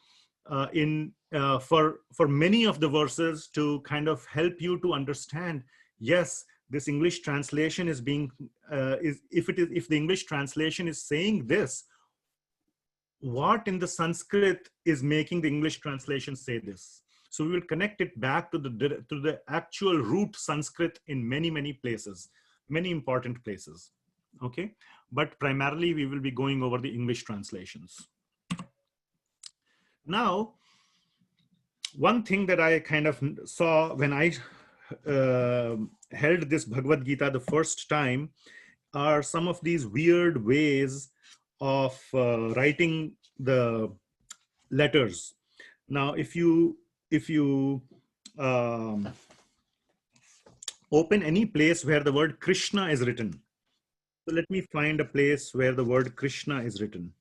for many of the verses to kind of help you to understand, yes, this English translation is being, if the English translation is saying this, what in the Sanskrit is making the English translation say this? So we will connect it back to the actual root Sanskrit in many, many places, many important places. Okay. But primarily we will be going over the English translations. Now, one thing that I kind of saw when I held this Bhagavad Gita the first time are some of these weird ways of writing the letters. Now, if you open any place where the word Krishna is written, so let me find a place where the word Krishna is written.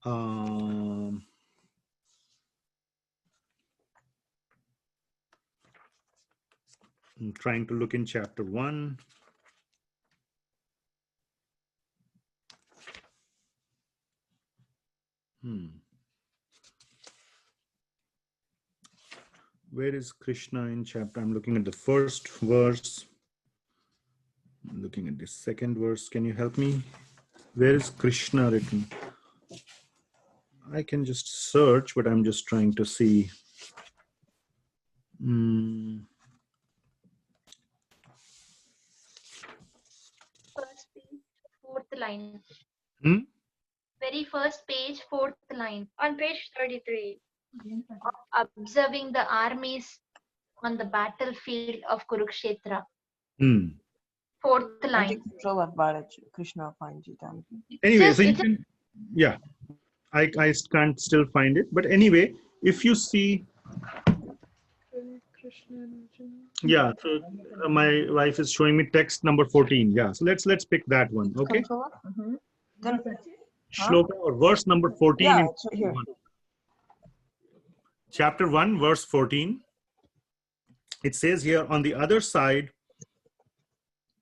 I'm trying to look in chapter 1. Where is Krishna in chapter? I'm looking at the first verse. I'm looking at the second verse. Can you help me? Where is Krishna written? I can just search, but I'm just trying to see. First page, fourth line. Very first page, fourth line. On page 33. Observing the armies on the battlefield of Kurukshetra. Fourth line. Krishna finds it. Anyway, so you can, yeah, I can't still find it. But anyway, if you see, yeah, so my wife is showing me text number 14. Yeah, so let's pick that one. Okay. Shloka or verse number 14 Yeah, in it's here. chapter 1, verse 14. It says here, on the other side,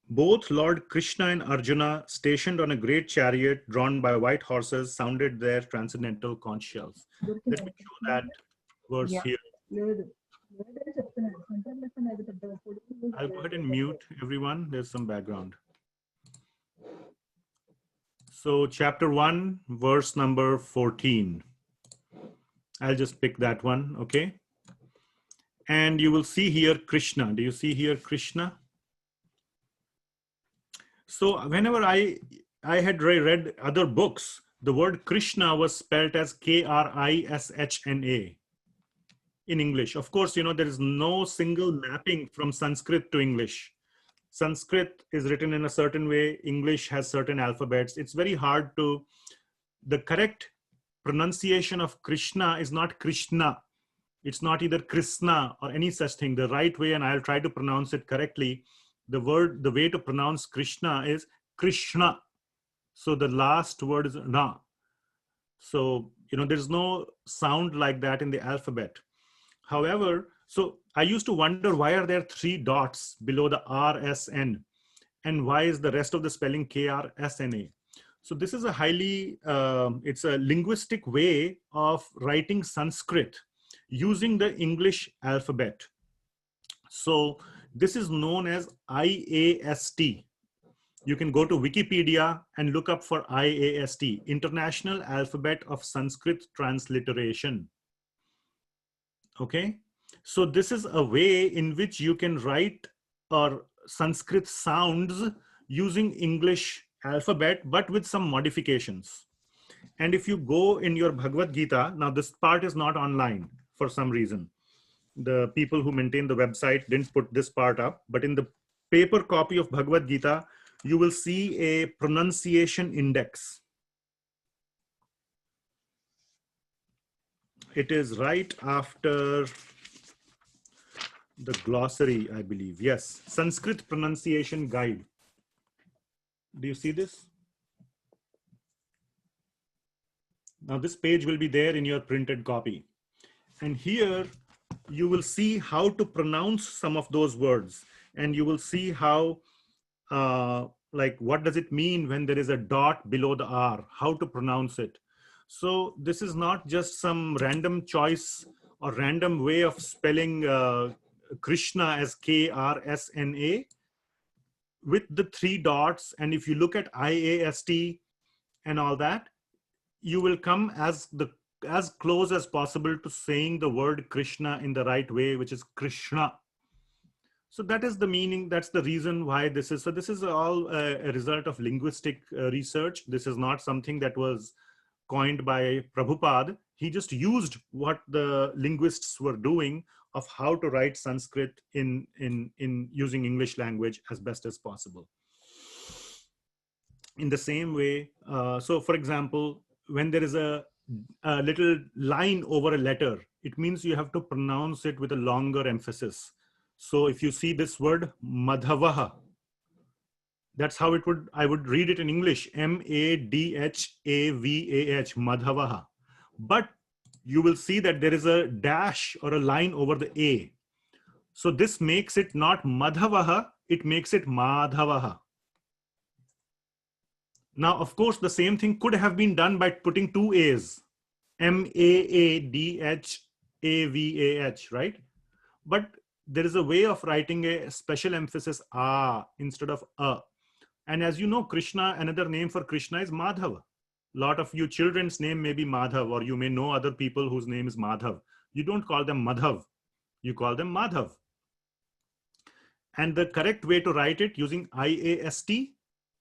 both Lord Krishna and Arjuna, stationed on a great chariot drawn by white horses, sounded their transcendental conch shells. Let me show that verse here. I'll go ahead and mute everyone. There's some background. So chapter 1, verse number 14. I'll just pick that one, okay? And you will see here Krishna. Do you see here Krishna? So whenever I had read other books, the word Krishna was spelled as Krishna in English. Of course, you know, there is no single mapping from Sanskrit to English. Sanskrit is written in a certain way. English has certain alphabets. It's very hard to, the correct pronunciation of Krishna is not Krishna. It's not either Krishna or any such thing. The right way, and I'll try to pronounce it correctly, the way to pronounce Krishna is Krishna. So the last word is Na. So, you know, there's no sound like that in the alphabet. However, so I used to wonder, why are there 3 dots below the RSN? And why is the rest of the spelling KRSNA? So this is a highly, it's a linguistic way of writing Sanskrit using the English alphabet. So this is known as IAST. You can go to Wikipedia and look up for IAST, International Alphabet of Sanskrit Transliteration. Okay. So this is a way in which you can write or Sanskrit sounds using English alphabet, but with some modifications. And if you go in your Bhagavad Gita, now this part is not online for some reason. The people who maintain the website didn't put this part up, but in the paper copy of Bhagavad Gita, you will see a pronunciation index. It is right after the glossary, I believe. Yes, Sanskrit pronunciation guide. Do you see this? Now this page will be there in your printed copy. And here you will see how to pronounce some of those words. And you will see how, like, what does it mean when there is a dot below the R, how to pronounce it. So this is not just some random choice or random way of spelling Krishna as K-R-S-N-A with the 3 dots. And if you look at IAST and all that, you will come as close as possible to saying the word Krishna in the right way, which is Krishna. So that is the meaning. That's the reason why this is. So this is all a result of linguistic research. This is not something that was coined by Prabhupada. He just used what the linguists were doing of how to write Sanskrit in using English language as best as possible. In the same way, so for example, when there is a little line over a letter, it means you have to pronounce it with a longer emphasis. So if you see this word Madhavaha, that's how I would read it in English, M-A-D-H-A-V-A-H, Madhavaha. But you will see that there is a dash or a line over the A. So this makes it not Madhavaha, it makes it Madhavaha. Now, of course, the same thing could have been done by putting 2 A's, M-A-A-D-H-A-V-A-H, right? But there is a way of writing a special emphasis A instead of A. And as you know, Krishna, another name for Krishna is Madhava. A lot of you children's name may be Madhav, or you may know other people whose name is Madhav. You don't call them Madhav, you call them Madhav. And the correct way to write it using IAST,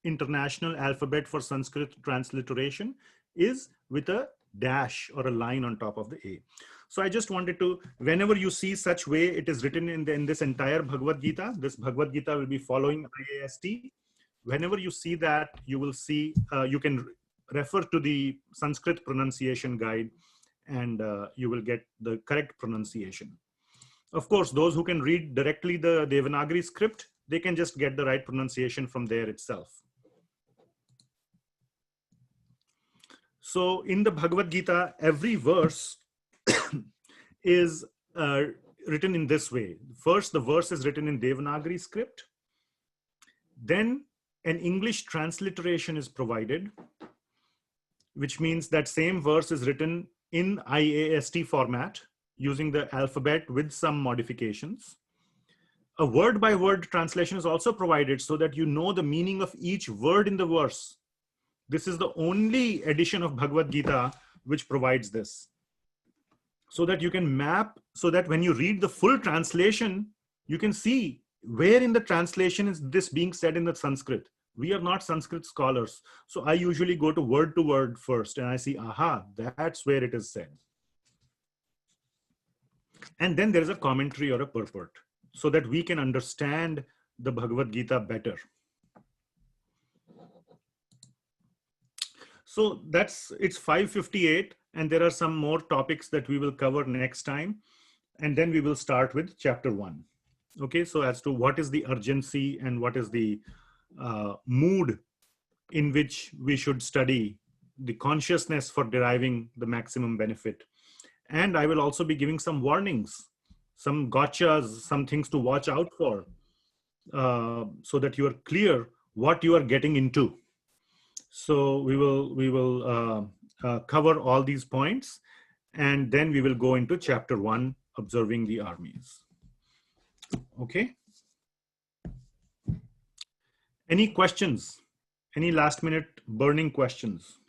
International Alphabet for Sanskrit Transliteration, is with a dash or a line on top of the A. So I just wanted to, whenever you see such way it is written in this entire Bhagavad Gita, this Bhagavad Gita will be following IAST. Whenever you see that, you will see, you can refer to the Sanskrit pronunciation guide and you will get the correct pronunciation. Of course, those who can read directly the Devanagari script, they can just get the right pronunciation from there itself. So in the Bhagavad Gita, every verse is written in this way. First, the verse is written in Devanagari script. Then an English transliteration is provided, which means that same verse is written in IAST format using the alphabet with some modifications. A word-by-word translation is also provided so that you know the meaning of each word in the verse. This is the only edition of Bhagavad Gita which provides this. So that you can map, so that when you read the full translation, you can see where in the translation is this being said in the Sanskrit. We are not Sanskrit scholars. So I usually go to word first and I see, aha, that's where it is said. And then there is a commentary or a purport so that we can understand the Bhagavad Gita better. So it's 5:58 and there are some more topics that we will cover next time. And then we will start with chapter 1. Okay, so as to what is the urgency and what is the mood in which we should study the consciousness for deriving the maximum benefit. And I will also be giving some warnings, some gotchas, some things to watch out for, so that you are clear what you are getting into. So we will cover all these points, and then we will go into chapter 1, observing the armies. Okay. Any questions? Any last minute burning questions?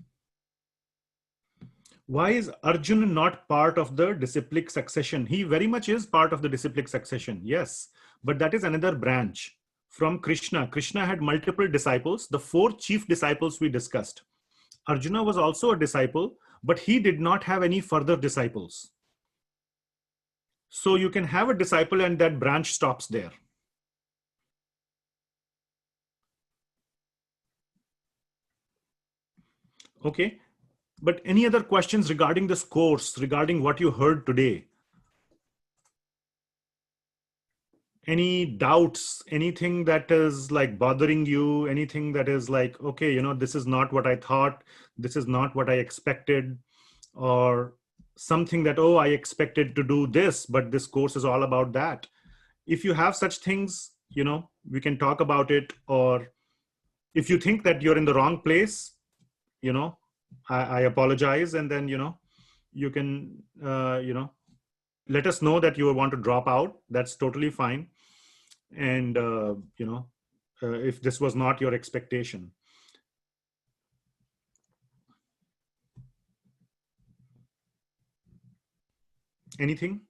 Why is Arjuna not part of the disciplic succession? He very much is part of the disciplic succession, yes, but that is another branch from Krishna. Krishna had multiple disciples, the 4 chief disciples we discussed. Arjuna was also a disciple, but he did not have any further disciples. So you can have a disciple and that branch stops there. Okay. But any other questions regarding this course, regarding what you heard today? Any doubts, anything that is like bothering you, anything that is like, okay, this is not what I thought, this is not what I expected, or something that, oh, I expected to do this, but this course is all about that. If you have such things, we can talk about it. Or if you think that you're in the wrong place, I apologize. And then, you can, let us know that you want to drop out. That's totally fine. And, if this was not your expectation. Anything?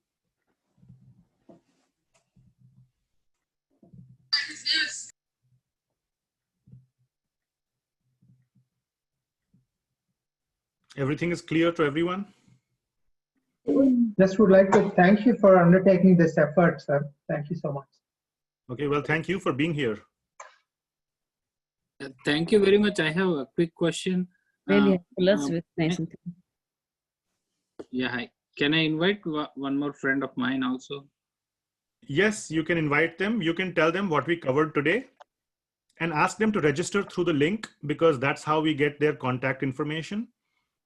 Everything is clear to everyone? Just would like to thank you for undertaking this effort, sir. Thank you so much. Okay, well, thank you for being here. Thank you very much. I have a quick question. Really nice. Yeah, hi. Can I invite one more friend of mine also? Yes, you can invite them. You can tell them what we covered today and ask them to register through the link, because that's how we get their contact information.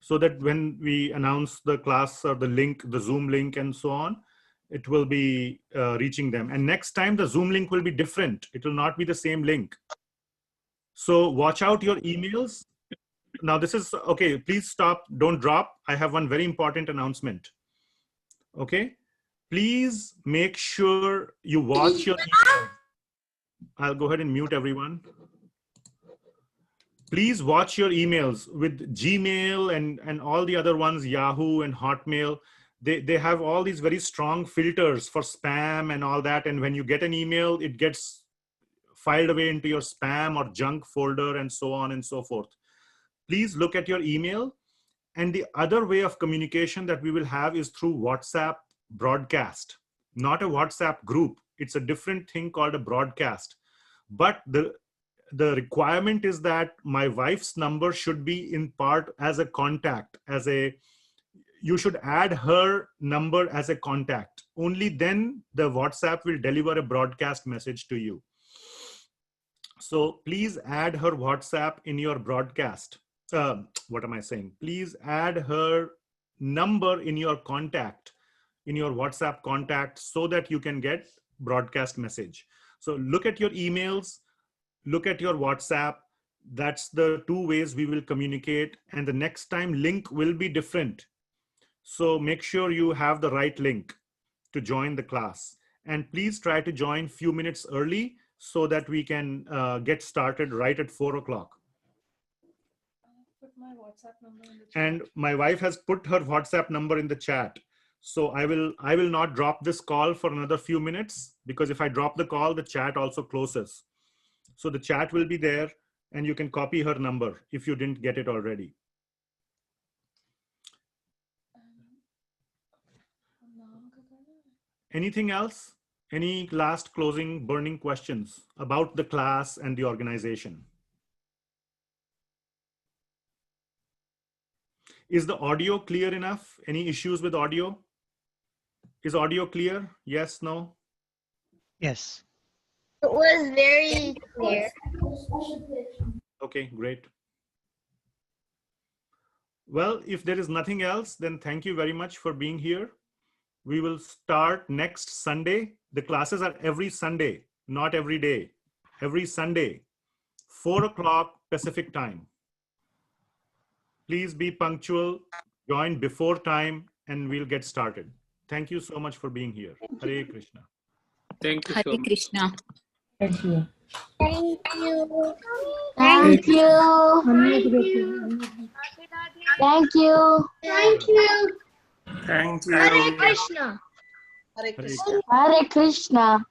So that when we announce the class or the link, the Zoom link and so on, it will be reaching them. And next time the Zoom link will be different. It will not be the same link. So watch out your emails. Now this is, okay, please stop, don't drop. I have one very important announcement. Okay, please make sure you watch your emails. I'll go ahead and mute everyone. Please watch your emails with Gmail and all the other ones, Yahoo and Hotmail. They have all these very strong filters for spam and all that. And when you get an email, it gets filed away into your spam or junk folder and so on and so forth. Please look at your email. And the other way of communication that we will have is through WhatsApp broadcast, not a WhatsApp group. It's a different thing called a broadcast. But the requirement is that my wife's number should be in part as a contact, you should add her number as a contact. Only then the WhatsApp will deliver a broadcast message to you. So please add her WhatsApp in your broadcast. What am I saying? Please add her number in your contact, in your WhatsApp contact, so that you can get broadcast message. So look at your emails, look at your WhatsApp. That's the two ways we will communicate. And the next time link will be different. So make sure you have the right link to join the class. And please try to join few minutes early so that we can get started right at 4 o'clock. Put my WhatsApp number in the chat. And my wife has put her WhatsApp number in the chat. So I will not drop this call for another few minutes, because if I drop the call, the chat also closes. So the chat will be there and you can copy her number if you didn't get it already. Anything else? Any last closing burning questions about the class and the organization? Is the audio clear enough? Any issues with audio? Is audio clear? Yes, no? Yes. It was very clear. Okay, great. Well, if there is nothing else, then thank you very much for being here. We will start next Sunday. The classes are every Sunday, not every day. Every Sunday, 4 o'clock Pacific time. Please be punctual, join before time, and we'll get started. Thank you so much for being here. Hare Krishna. Thank you so Hare much. Krishna. Thank you. Thank you. Thank you. Thank you. Thank you. Thank you. Hare Krishna. Hare Hare Krishna. Hare Krishna.